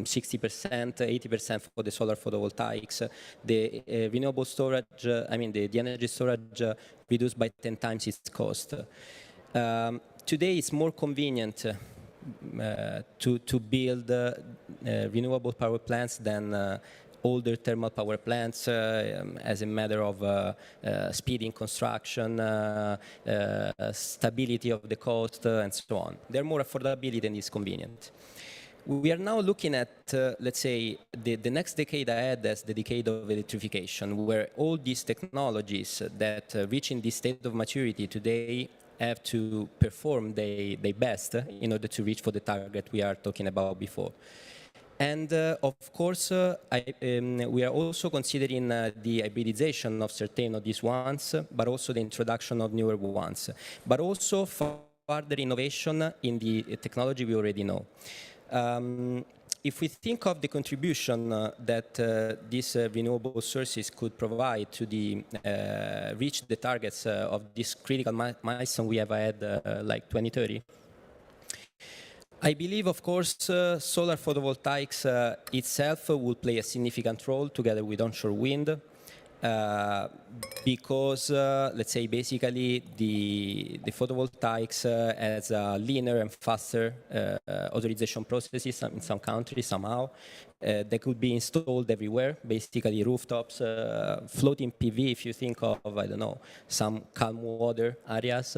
D: 60%, 80% for the solar photovoltaics. The renewable storage, the energy storage reduced by 10 times its cost. Today, it's more convenient to build renewable power plants than older thermal power plants as a matter of speeding construction, stability of the cost, and so on. They're more affordability than is convenient. We are now looking at, let's say, the next decade ahead as the decade of electrification, where all these technologies that reach in this state of maturity today have to perform their best in order to reach for the target we are talking about before. And of course, we are also considering the hybridization of certain of these ones, but also the introduction of newer ones, but also further innovation in the technology we already know. If we think of the contribution that these renewable sources could provide to reach the targets of this critical milestone we have had, like 2030, I believe, of course, solar photovoltaics itself will play a significant role together with onshore wind. Because, let's say, basically the photovoltaics has a leaner and faster authorization processes in some countries somehow. They could be installed everywhere, basically rooftops, floating PV, if you think of, I don't know, some calm water areas.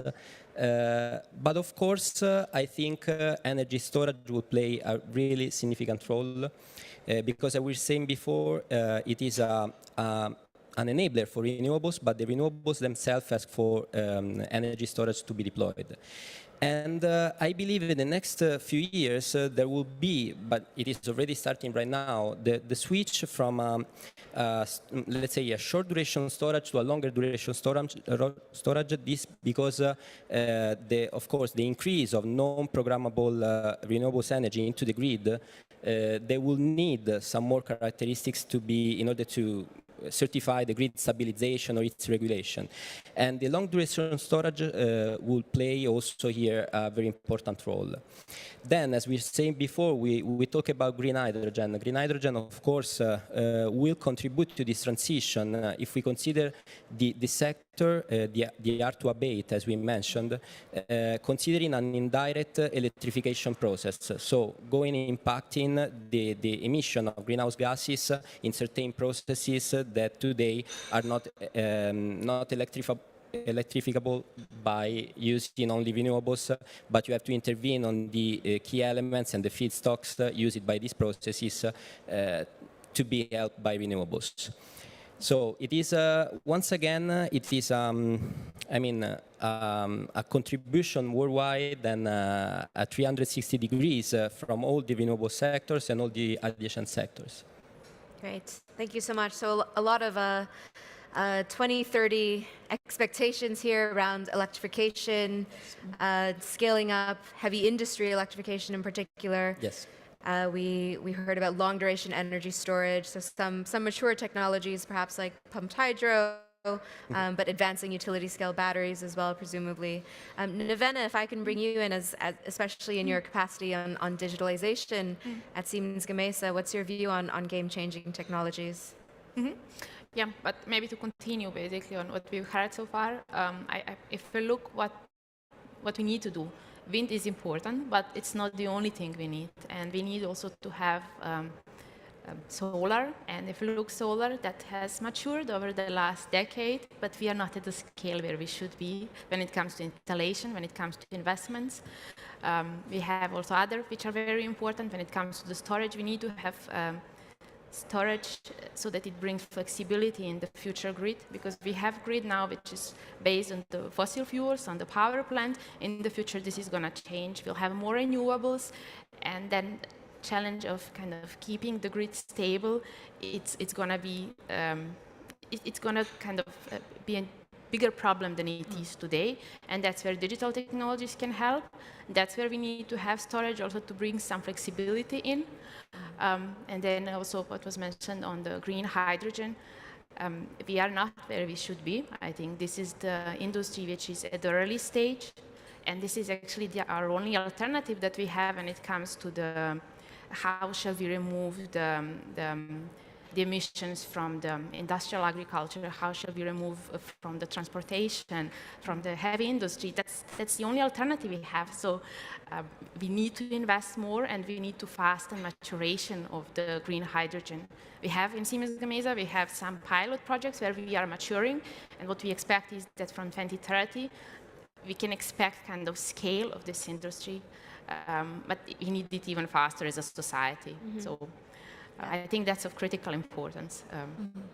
D: But of course, I think energy storage will play a really significant role because, as we were saying before, it is an enabler for renewables, but the renewables themselves ask for energy storage to be deployed. And I believe in the next few years there will be, but it is already starting right now, the switch from, let's say, a short duration storage to a longer duration storage. This because, of course, the increase of non-programmable renewables energy into the grid, they will need some more characteristics to be in order to certify the grid stabilization or its regulation. And the long duration storage will play also here a very important role. Then, as we were saying before, we talk about green hydrogen. Green hydrogen, of course, will contribute to this transition if we consider the sector, the hard to abate, as we mentioned, considering an indirect electrification process. So impacting the emission of greenhouse gases in certain processes that today are not electrificable by using only renewables, but you have to intervene on the key elements and the feedstocks used by these processes to be helped by renewables. So it is, once again, it is, a contribution worldwide and at 360 degrees from all the renewable sectors and all the adjacent sectors.
A: Great. Thank you so much. So a lot of 2030 expectations here around electrification, scaling up heavy industry electrification in particular.
D: Yes.
A: We heard about long duration energy storage, so some mature technologies, perhaps like pumped hydro, but advancing utility scale batteries as well, presumably. Nevena, if I can bring you in, as especially in your capacity on digitalization at Siemens Gamesa, what's your view on game-changing technologies?
E: Yeah, but maybe to continue basically on what we've heard so far, if we look what we need to do, wind is important, but it's not the only thing we need. And we need also to have solar. And if you look solar, that has matured over the last decade, but we are not at the scale where we should be when it comes to installation, when it comes to investments. We have also other which are very important. When it comes to the storage, we need to have storage so that it brings flexibility in the future grid, because we have grid now which is based on the fossil fuels, on the power plant. In the future this is going to change. We'll have more renewables, and then challenge of kind of keeping the grid stable, it's going to be it's going to kind of be a bigger problem than it is today, and that's where digital technologies can help. That's where we need to have storage also to bring some flexibility in. And then also what was mentioned on the green hydrogen, we are not where we should be. I think this is the industry which is at the early stage, and this is actually our only alternative that we have when it comes to the how shall we remove the emissions from the industrial agriculture, how shall we remove from the transportation, from the heavy industry. That's the only alternative we have. So we need to invest more, and we need to fasten maturation of the green hydrogen. We have in Siemens Gamesa, we have some pilot projects where we are maturing, and what we expect is that from 2030, we can expect kind of scale of this industry, but we need it even faster as a society. So I think that's of critical importance.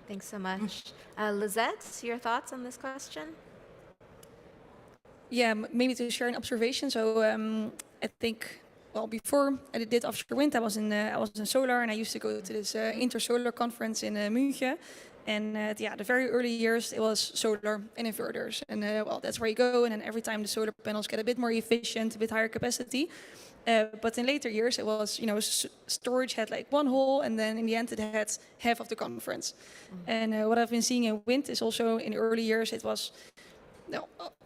A: Thanks so much. Lizette, your thoughts on this question?
C: Yeah, maybe to share an observation. So I think, well, before I did offshore wind, I was in solar, and I used to go to this intersolar conference in München. And the very early years, it was solar and inverters. And well, that's where you go. And then every time the solar panels get a bit more efficient, a bit higher capacity. But in later years, it was, storage had like one hole, and then in the end, it had half of the conference. And what I've been seeing in wind is also in the early years, it was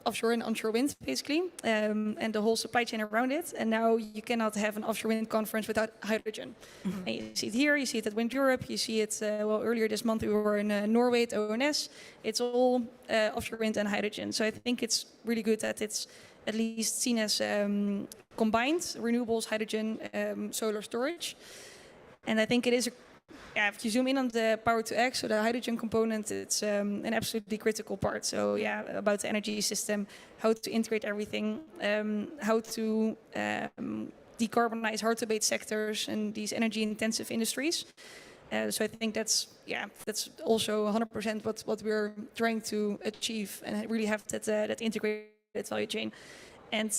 C: offshore and onshore wind, basically, and the whole supply chain around it. And now you cannot have an offshore wind conference without hydrogen. And you see it here, you see it at Wind Europe, you see it, earlier this month we were in Norway at ONS. It's all offshore wind and hydrogen. So I think it's really good that it's at least seen as combined renewables, hydrogen, solar storage. And I think it is if you zoom in on the power to X, so the hydrogen component, it's an absolutely critical part. So about the energy system, how to integrate everything, how to decarbonize hard-to-abate sectors and these energy-intensive industries. So I think that's also 100% what we're trying to achieve, and really have that integrated value chain. And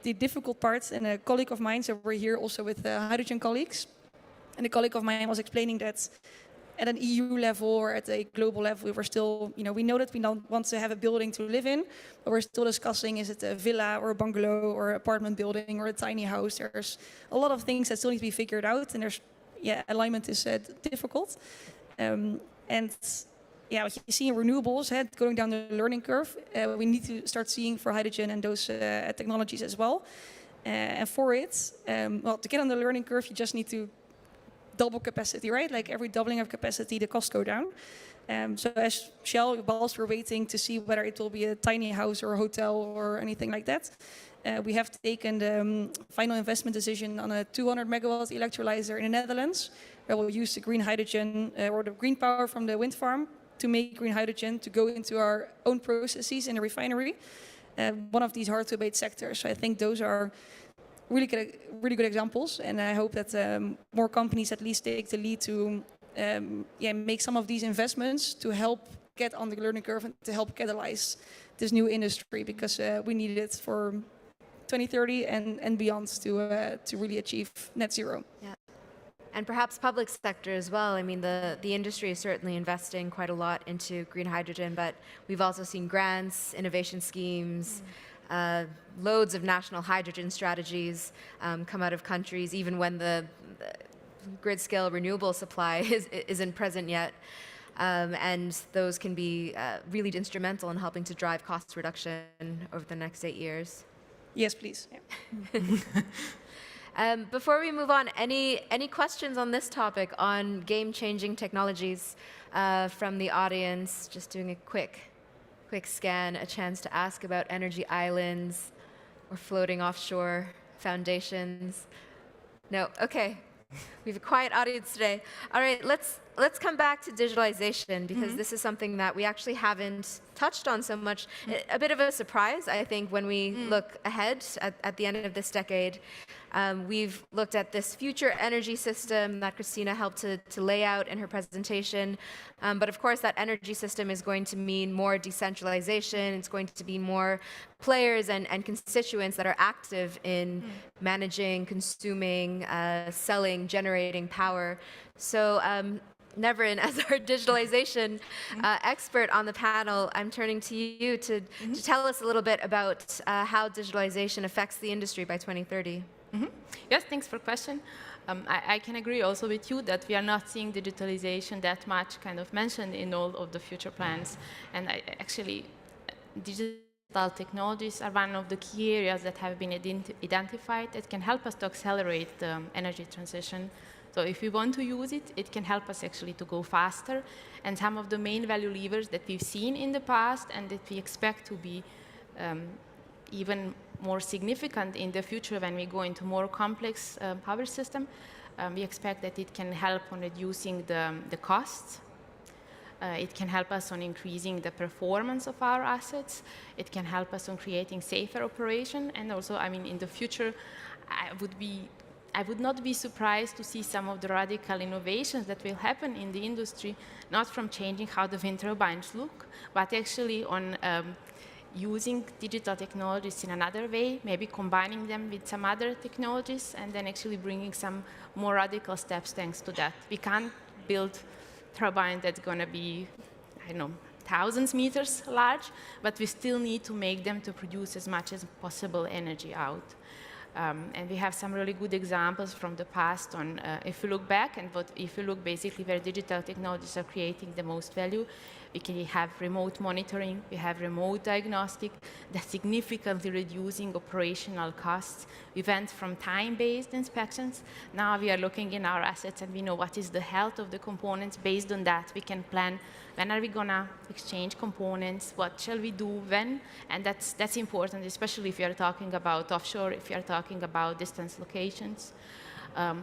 C: the difficult part, and a colleague of mine, so we're here also with hydrogen colleagues, and a colleague of mine was explaining that at an EU level or at a global level, we were still, we know that we don't want to have a building to live in, but we're still discussing, is it a villa or a bungalow or apartment building or a tiny house? There's a lot of things that still need to be figured out, and alignment is difficult. What you see in renewables, going down the learning curve, we need to start seeing for hydrogen and those technologies as well. And for it, to get on the learning curve, you just need to double capacity, right? Like every doubling of capacity, the costs go down. So as Shell, whilst we're waiting to see whether it will be a tiny house or a hotel or anything like that, we have taken the final investment decision on a 200 megawatt electrolyzer in the Netherlands, where we'll use the green hydrogen or the green power from the wind farm to make green hydrogen to go into our own processes in the refinery, one of these hard-to-abate sectors. So I think those are really good examples, and I hope that more companies at least take the lead to make some of these investments to help get on the learning curve and to help catalyze this new industry, because we need it for 2030 and beyond to really achieve net zero.
A: Yeah. And perhaps public sector as well. I mean, the industry is certainly investing quite a lot into green hydrogen, but we've also seen grants, innovation schemes, loads of national hydrogen strategies come out of countries, even when the grid-scale renewable supply isn't present yet. And those can be really instrumental in helping to drive cost reduction over the next 8 years.
C: Yes, please. Yeah.
A: Before we move on, any questions on this topic, on game-changing technologies from the audience? Just doing a quick scan, a chance to ask about energy islands or floating offshore foundations. No, okay. We have a quiet audience today. All right, let's come back to digitalization, because this is something that we actually haven't touched on so much. A bit of a surprise, I think, when we look ahead at the end of this decade. We've looked at this future energy system that Christina helped to lay out in her presentation. But of course, that energy system is going to mean more decentralization. It's going to be more players and constituents that are active in managing, consuming, selling, generating power. So Nevrin, as our digitalization expert on the panel, I'm turning to you to tell us a little bit about how digitalization affects the industry by 2030.
E: Yes, thanks for the question. I can agree also with you that we are not seeing digitalization that much kind of mentioned in all of the future plans. And actually, digital technologies are one of the key areas that have been identified that can help us to accelerate the energy transition. So if we want to use it, it can help us actually to go faster. And some of the main value levers that we've seen in the past and that we expect to be even more significant in the future when we go into more complex power system, we expect that it can help on reducing the costs. It can help us on increasing the performance of our assets. It can help us on creating safer operation. And also, I mean, in the future, I would not be surprised to see some of the radical innovations that will happen in the industry, not from changing how the wind turbines look, but actually on using digital technologies in another way, maybe combining them with some other technologies, and then actually bringing some more radical steps thanks to that. We can't build turbine that's going to be, I don't know, thousands meters large, but we still need to make them to produce as much as possible energy out. And we have some really good examples from the past on, if you look back, and if you look basically where digital technologies are creating the most value, we can have remote monitoring, we have remote diagnostic, that's significantly reducing operational costs. We went from time-based inspections, now we are looking in our assets and we know what is the health of the components. Based on that, we can plan when are we gonna exchange components, what shall we do, when, and that's important, especially if you are talking about offshore, if you are talking about distance locations.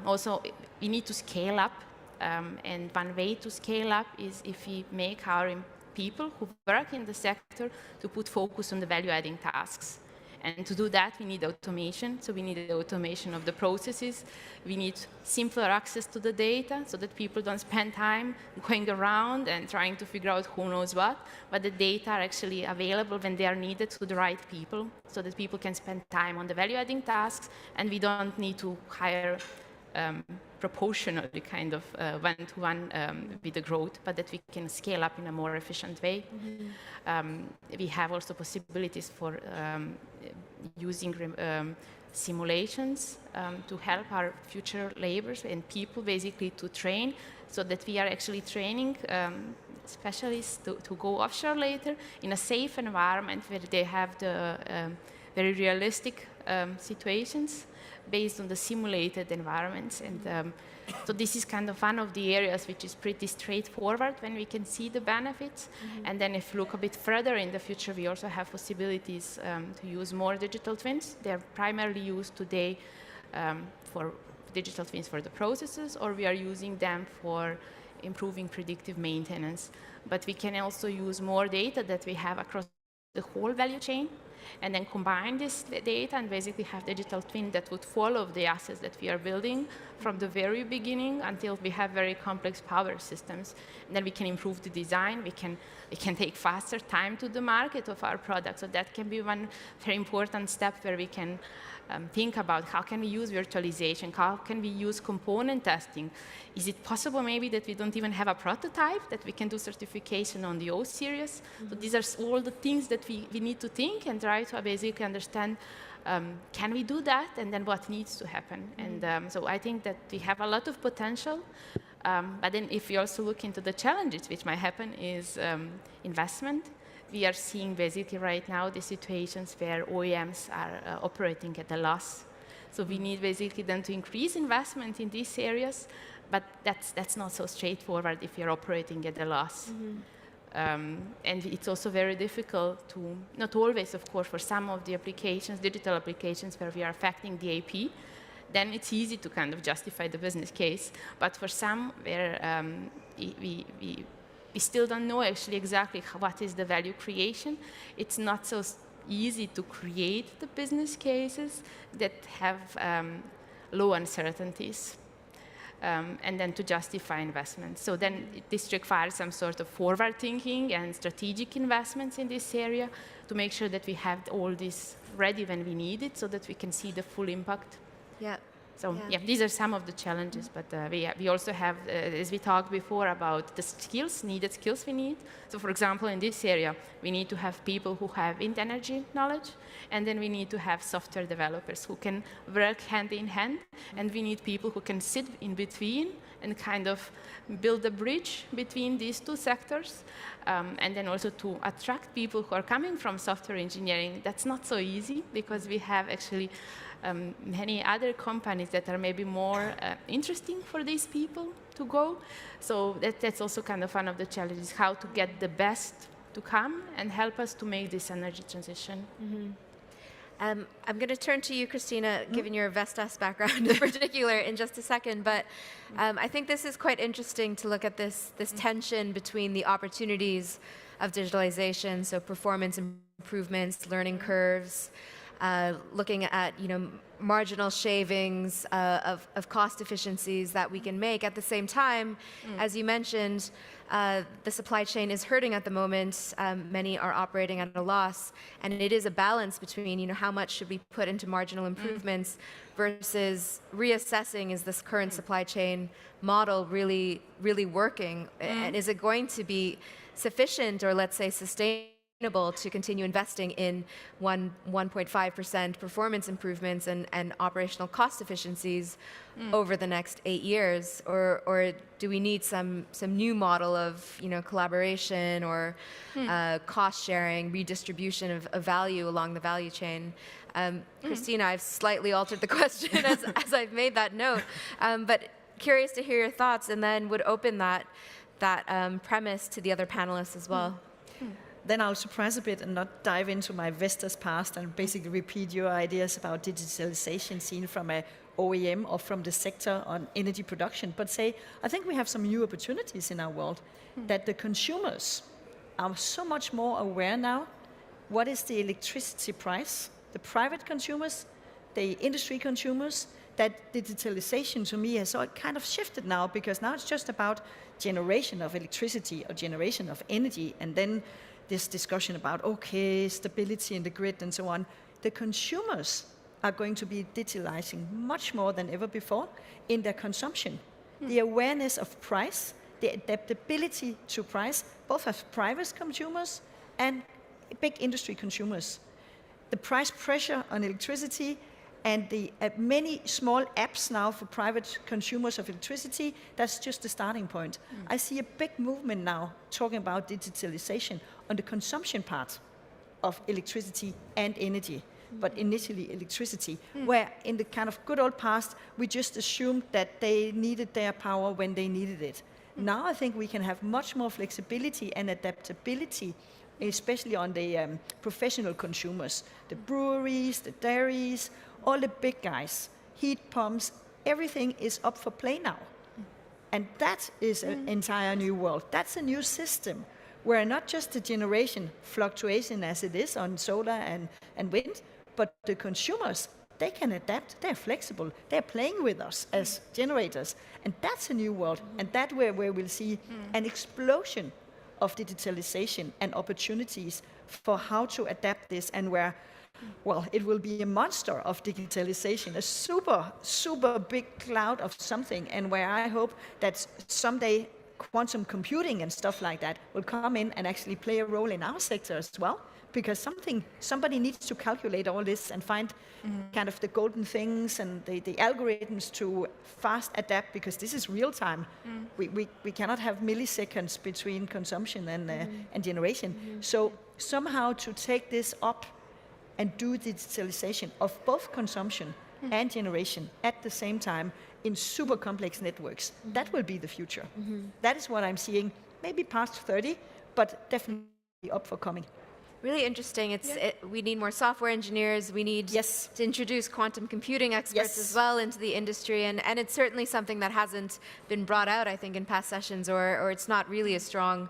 E: Also, we need to scale up. And one way to scale up is if we make our people who work in the sector to put focus on the value-adding tasks. And to do that, we need automation. So we need the automation of the processes. We need simpler access to the data so that people don't spend time going around and trying to figure out who knows what, but the data are actually available when they are needed to the right people so that people can spend time on the value-adding tasks and we don't need to hire proportionally kind of one-to-one with the growth, but that we can scale up in a more efficient way. We have also possibilities for using simulations to help our future laborers and people basically to train so that we are actually training specialists to go offshore later in a safe environment where they have the very realistic situations based on the simulated environments. And so this is kind of one of the areas which is pretty straightforward when we can see the benefits. And then if you look a bit further in the future, we also have possibilities to use more digital twins. They're primarily used today for digital twins for the processes, or we are using them for improving predictive maintenance. But we can also use more data that we have across the whole value chain. and then combine this data and basically have digital twin that would follow the assets that we are building from the very beginning until we have very complex power systems. And then we can improve the design, we can take faster time to the market of our product. So that can be one very important step where we can think about how can we use virtualization, how can we use component testing. Is it possible maybe that we don't even have a prototype, that we can do certification on the O series? So these are all the things that we need to think and try to basically understand, can we do that, and then what needs to happen? And so I think that we have a lot of potential, but then if we also look into the challenges which might happen is investment. We are seeing basically right now the situations where OEMs are operating at a loss. So we need basically then to increase investment in these areas, but that's not so straightforward if you're operating at a loss. And it's also very difficult to, not always of course, for some of the applications, digital applications where we are affecting the AP, then it's easy to kind of justify the business case. But for some where we still don't know actually exactly what is the value creation. It's not so easy to create the business cases that have low uncertainties and then to justify investments. So then this requires some sort of forward thinking and strategic investments in this area to make sure that we have all this ready when we need it so that we can see the full impact.
A: Yeah.
E: So yeah, these are some of the challenges, but we also have, as we talked before, about the needed skills we need. So for example, in this area, we need to have people who have wind energy knowledge, and then we need to have software developers who can work hand in hand, and we need people who can sit in between and kind of build a bridge between these two sectors, and then also to attract people who are coming from software engineering. That's not so easy because we have actually many other companies that are maybe more interesting for these people to go. So that's also kind of one of the challenges, how to get the best to come and help us to make this energy transition.
A: I'm going to turn to you, Christina, given your Vestas background in particular, in just a second. But I think this is quite interesting to look at this tension between the opportunities of digitalization, so performance improvements, learning curves, looking at marginal shavings of cost efficiencies that we can make. At the same time, as you mentioned, the supply chain is hurting at the moment. Many are operating at a loss, and it is a balance between how much should we put into marginal improvements versus reassessing, is this current supply chain model really working, and is it going to be sufficient, or let's say sustainable, to continue investing in 1.5% performance improvements and operational cost efficiencies over the next 8 years, or do we need some new model of collaboration or cost sharing, redistribution of value along the value chain? Christina, I've slightly altered the question as I've made that note, but curious to hear your thoughts, and then would open that premise to the other panelists as well.
B: Then I'll surprise a bit and not dive into my Vestas past and basically repeat your ideas about digitalization seen from a OEM or from the sector on energy production, but say, I think we have some new opportunities in our world, that the consumers are so much more aware now. What is the electricity price? The private consumers, the industry consumers, that digitalization to me has kind of shifted now, because now it's just about generation of electricity or generation of energy, and then this discussion about, stability in the grid and so on. The consumers are going to be digitalizing much more than ever before in their consumption. The awareness of price, the adaptability to price, both as private consumers and big industry consumers. The price pressure on electricity and the many small apps now for private consumers of electricity, that's just the starting point. I see a big movement now talking about digitalization on the consumption part of electricity and energy, but initially electricity, where in the kind of good old past, we just assumed that they needed their power when they needed it. Now I think we can have much more flexibility and adaptability, especially on the professional consumers, the breweries, the dairies, all the big guys, heat pumps, everything is up for play now. And that is an entire new world. That's a new system where not just the generation fluctuation as it is on solar and wind, but the consumers, they can adapt, they're flexible, they're playing with us as generators. And that's a new world, and that's where we'll see an explosion of digitalization and opportunities for how to adapt this, and where, well, it will be a monster of digitalization, a super, super big cloud of something, and where I hope that someday quantum computing and stuff like that will come in and actually play a role in our sector as well, because somebody needs to calculate all this and find kind of the golden things and the algorithms to fast adapt, because this is real time. We cannot have milliseconds between consumption and generation. So somehow to take this up and do digitalization of both consumption and generation at the same time in super complex networks, that will be the future. That is what I'm seeing, maybe past 30, but definitely up for coming.
A: Really interesting. We need more software engineers. We need to introduce quantum computing experts as well into the industry. And it's certainly something that hasn't been brought out, I think, in past sessions, or it's not really a strong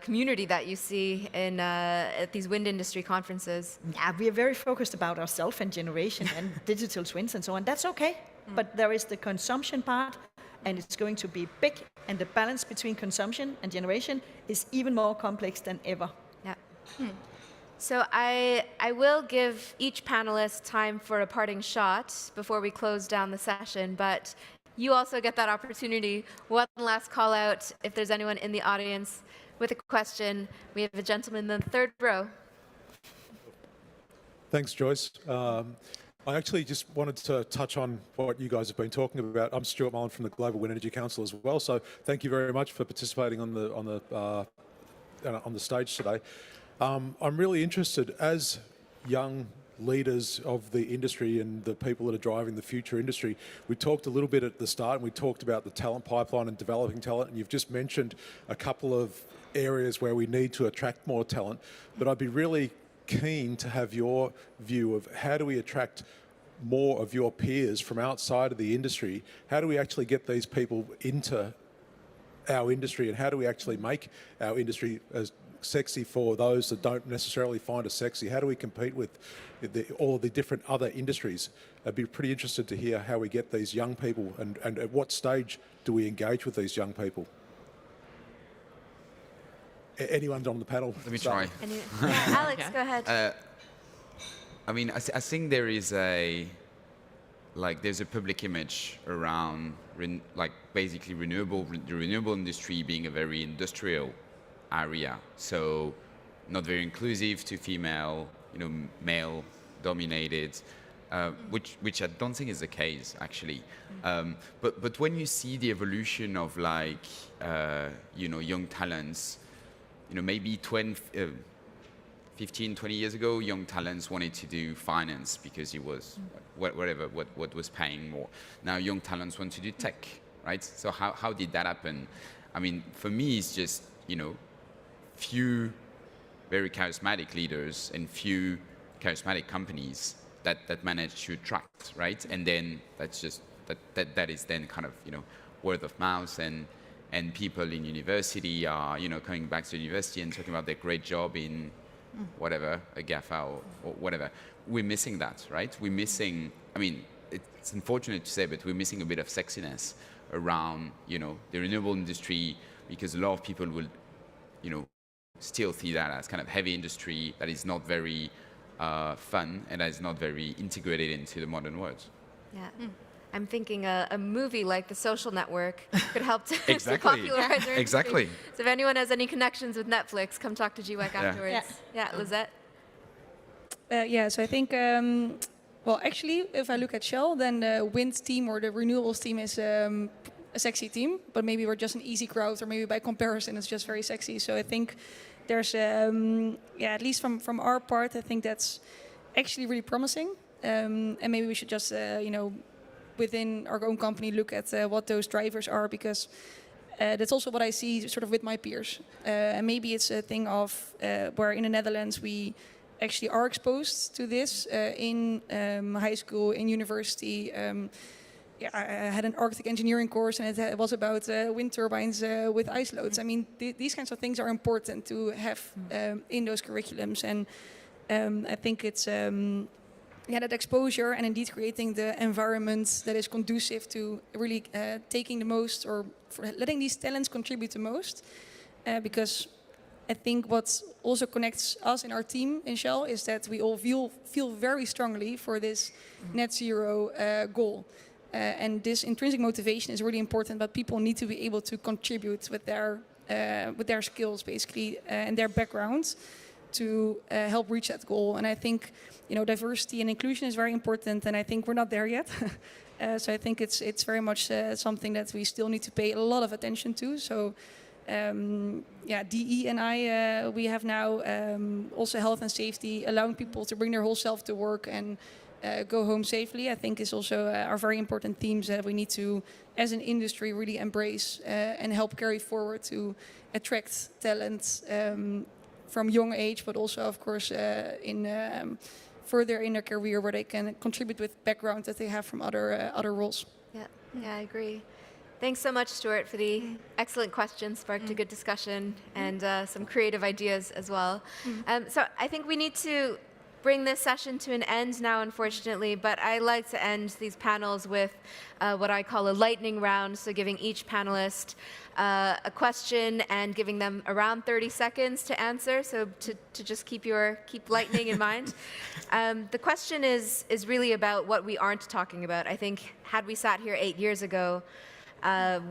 A: community that you see in at these wind industry conferences.
B: Yeah, we are very focused about ourselves and generation and digital twins and so on. That's okay. But there is the consumption part, and it's going to be big. And the balance between consumption and generation is even more complex than ever.
A: Yeah. So I will give each panelist time for a parting shot before we close down the session, but you also get that opportunity. One last call out if there's anyone in the audience with a question. We have a gentleman in the third row.
G: Thanks, Joyce. I actually just wanted to touch on what you guys have been talking about. I'm Stuart Mullen from the Global Wind Energy Council as well, so thank you very much for participating on the stage today. I'm really interested, as young leaders of the industry and the people that are driving the future industry, we talked a little bit at the start, and we talked about the talent pipeline and developing talent, and you've just mentioned a couple of areas where we need to attract more talent, but I'd be really keen to have your view of how do we attract more of your peers from outside of the industry? How do we actually get these people into our industry, and how do we actually make our industry as sexy for those that don't necessarily find it sexy? How do we compete with all of the different other industries? I'd be pretty interested to hear how we get these young people, and at what stage do we engage with these young people? Anyone on the panel?
F: Let me try.
A: Yeah, Alex, go ahead.
F: I mean, I think there is there's a public image around basically the renewable industry being a very industrial area, so not very inclusive to female, male dominated, which I don't think is the case actually. But when you see the evolution of young talents, maybe 15, 20 years ago, young talents wanted to do finance because it was what was paying more. Now young talents want to do tech, right? So how did that happen? I mean, for me, it's just, few very charismatic leaders and few charismatic companies that manage to attract, right? And then that's just that is then kind of word of mouth, and people in university are coming back to university and talking about their great job in whatever, a GAFA or whatever. We're missing that, right? We're missing, I mean, it's unfortunate to say, but we're missing a bit of sexiness around the renewable industry, because a lot of people will still see that as kind of heavy industry that is not very fun and that is not very integrated into the modern world.
A: Yeah. I'm thinking a movie like The Social Network could help to,
F: Exactly.
A: to popularize our
F: Exactly.
A: industry. So if anyone has any connections with Netflix, come talk to GWEC afterwards. Yeah, Lisette?
C: So I think, well, actually, if I look at Shell, then the wind team or the renewables team is a sexy team, but maybe we're just an easy crowd, or maybe by comparison, it's just very sexy. So I think there's, at least from our part, I think that's actually really promising. And maybe we should just, within our own company, look at what those drivers are, because that's also what I see sort of with my peers. And maybe it's a thing of where in the Netherlands we actually are exposed to this in high school, in university. I had an Arctic engineering course, and it was about wind turbines with ice loads. I mean, these kinds of things are important to have in those curriculums, and I think it's that exposure and indeed creating the environment that is conducive to really taking the most, or for letting these talents contribute the most, because I think what also connects us in our team in Shell is that we all feel very strongly for this net zero goal. And this intrinsic motivation is really important, but people need to be able to contribute with their skills, basically, and their backgrounds to help reach that goal. And I think, diversity and inclusion is very important, and I think we're not there yet. So I think it's very much something that we still need to pay a lot of attention to. So DE and I, we have now also health and safety, allowing people to bring their whole self to work and go home safely, I think is also are very important themes that we need to, as an industry, really embrace and help carry forward to attract talent from young age, but also, of course, further in their career where they can contribute with background that they have from other roles.
A: Yeah, I agree. Thanks so much, Stuart, for the excellent questions, sparked a good discussion and some creative ideas as well. So I think we need to bring this session to an end now, unfortunately, but I like to end these panels with what I call a lightning round, so giving each panelist a question and giving them around 30 seconds to answer, so to just keep lightning in mind. The question is really about what we aren't talking about. I think had we sat here 8 years ago,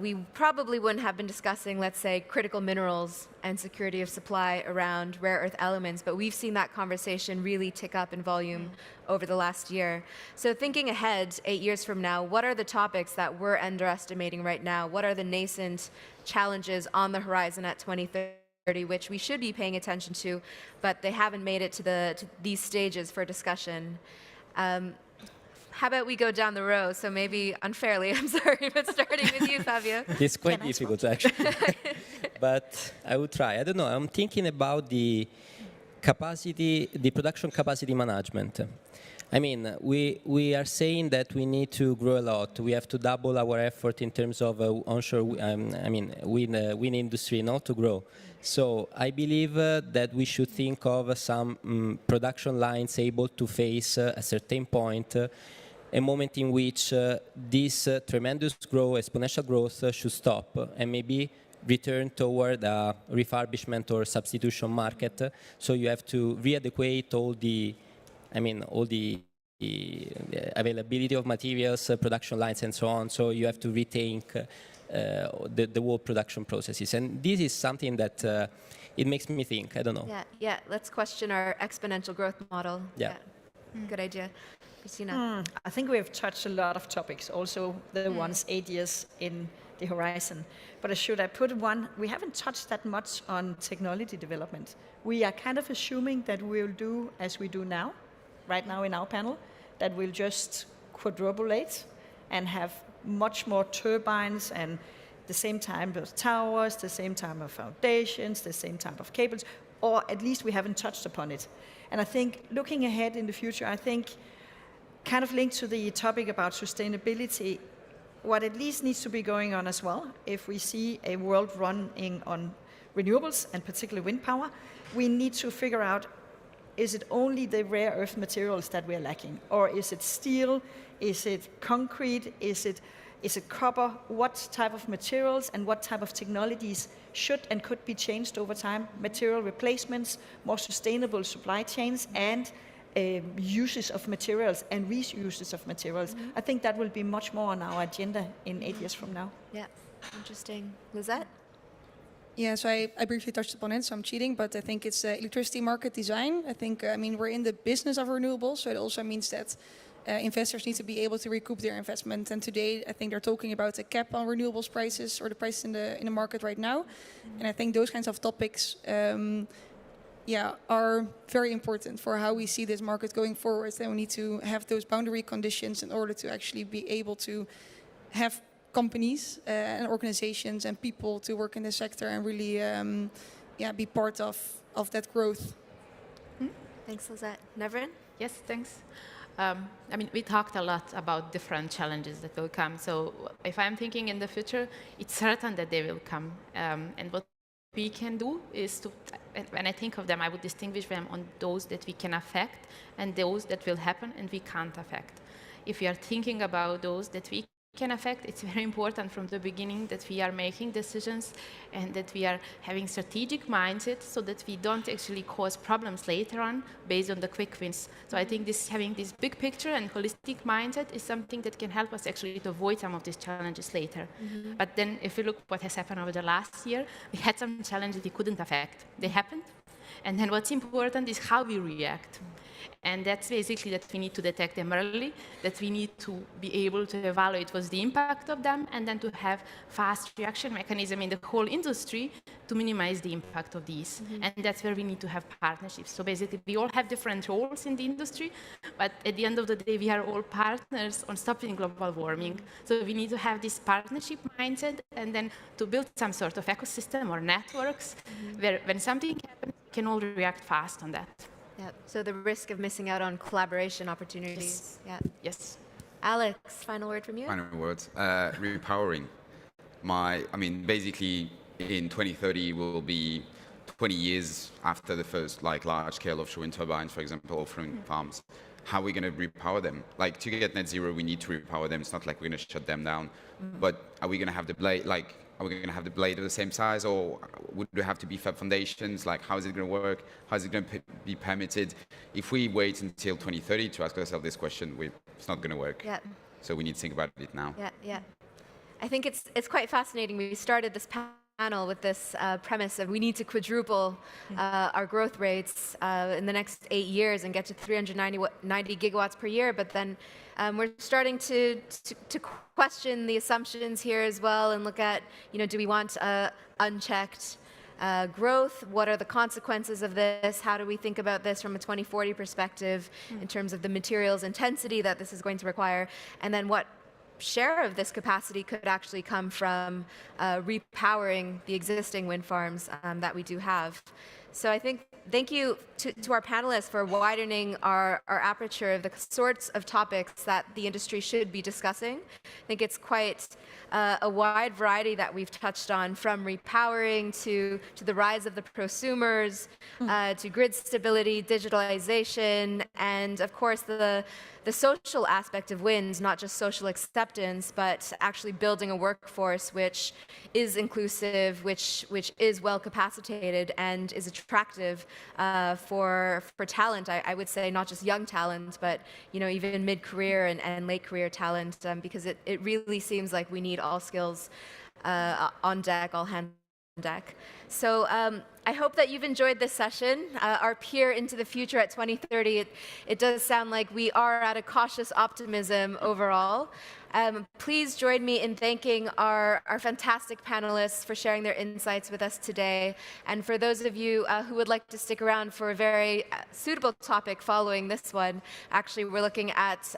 A: we probably wouldn't have been discussing, let's say, critical minerals and security of supply around rare earth elements, but we've seen that conversation really tick up in volume over the last year. So thinking ahead 8 years from now, what are the topics that we're underestimating right now? What are the nascent challenges on the horizon at 2030, which we should be paying attention to, but they haven't made it to these stages for discussion? How about we go down the row? So maybe unfairly, I'm sorry, but starting with you, Fabio.
D: It's quite difficult, actually. But I will try. I don't know. I'm thinking about the production capacity management. I mean, we are saying that we need to grow a lot. We have to double our effort in terms of onshore, wind industry, not to grow. So I believe that we should think of some production lines able to face a certain point, a moment in which this tremendous growth, exponential growth, should stop and maybe return toward a refurbishment or substitution market. So you have to readequate all the availability of materials, production lines, and so on. So you have to rethink the whole production processes. And this is something that it makes me think. I don't know.
A: Yeah. Let's question our exponential growth model.
D: Yeah.
A: Good idea. Christina.
B: I think we have touched a lot of topics, also the ones 8 years in the horizon. But should I put one? We haven't touched that much on technology development. We are kind of assuming that we'll do as we do now, right now in our panel, that we'll just quadrupulate and have much more turbines and the same time of towers, the same time of foundations, the same type of cables, or at least we haven't touched upon it. And I think looking ahead in the future, I think kind of linked to the topic about sustainability, what at least needs to be going on as well, if we see a world running on renewables and particularly wind power, we need to figure out, is it only the rare earth materials that we're lacking? Or is it steel? Is it concrete? Is it copper? What type of materials and what type of technologies should and could be changed over time? Material replacements, more sustainable supply chains, and uses of materials and reuses of materials. I think that will be much more on our agenda in 8 years from now.
A: Yeah, interesting. Lisette?
C: Yeah, so I briefly touched upon it, so I'm cheating, but I think it's electricity market design. I think, we're in the business of renewables, so it also means that investors need to be able to recoup their investment. And today, I think they're talking about a cap on renewables prices, or the prices in the market right now. And I think those kinds of topics are very important for how we see this market going forward. And we need to have those boundary conditions in order to actually be able to have companies and organizations and people to work in this sector and really be part of that growth.
A: Thanks, Lisette. Nevrin?
E: Yes, thanks. I mean, we talked a lot about different challenges that will come. So if I'm thinking in the future, it's certain that they will come. And what we can do is to, when I think of them, I would distinguish them on those that we can affect and those that will happen and we can't affect. If we are thinking about those that we can affect, it's very important from the beginning that we are making decisions and that we are having strategic mindset so that we don't actually cause problems later on based on the quick wins. So I think having this big picture and holistic mindset is something that can help us actually to avoid some of these challenges later. But then if you look what has happened over the last year, we had some challenges we couldn't affect. They happened. And then what's important is how we react. And that's basically that we need to detect them early, that we need to be able to evaluate what's the impact of them, and then to have fast reaction mechanism in the whole industry to minimize the impact of these. And that's where we need to have partnerships. So basically, we all have different roles in the industry, but at the end of the day, we are all partners on stopping global warming. So we need to have this partnership mindset, and then to build some sort of ecosystem or networks where when something happens, we can all react fast on that.
A: Yeah. So the risk of missing out on collaboration opportunities.
E: Yes.
A: Yeah.
E: Yes.
A: Alex, final word from you?
F: Final words. Repowering. I mean, basically, in 2030, will be 20 years after the first large-scale offshore wind turbines, for example, offshore wind farms. How are we going to repower them? Like, to get net zero, we need to repower them. It's not like we're going to shut them down. But are we going to have the blade, are we going to have the blade of the same size, or would there have to be fab foundations? Like, how is it going to work? How is it going to be permitted? If we wait until 2030 to ask ourselves this question, it's not going to work.
A: Yeah.
F: So we need to think about it now.
A: Yeah, yeah. I think it's quite fascinating. We started this panel with this premise of we need to quadruple our growth rates in the next 8 years and get to 390 gigawatts per year. But then we're starting to question the assumptions here as well and look at, do we want unchecked growth? What are the consequences of this? How do we think about this from a 2040 perspective in terms of the materials intensity that this is going to require? And then what share of this capacity could actually come from repowering the existing wind farms that we do have. So I think thank you to our panelists for widening our aperture of the sorts of topics that the industry should be discussing. I think it's quite a wide variety that we've touched on, from repowering to the rise of the prosumers, to grid stability, digitalization, and of course the social aspect of wind, not just social acceptance, but actually building a workforce which is inclusive, which is well capacitated and is attractive for talent. I would say not just young talent, but even mid-career and late career talent, because it really seems like we need all skills on deck, all hands on deck. So I hope that you've enjoyed this session. Our peer into the future at 2030, it does sound like we are at a cautious optimism overall. Please join me in thanking our fantastic panelists for sharing their insights with us today. And for those of you who would like to stick around for a very suitable topic following this one, actually we're looking at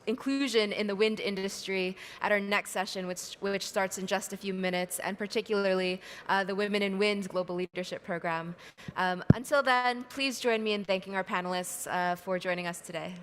A: inclusion in the wind industry at our next session, which starts in just a few minutes, and particularly the Women in Wind Global Leadership Program. Until then, please join me in thanking our panelists for joining us today.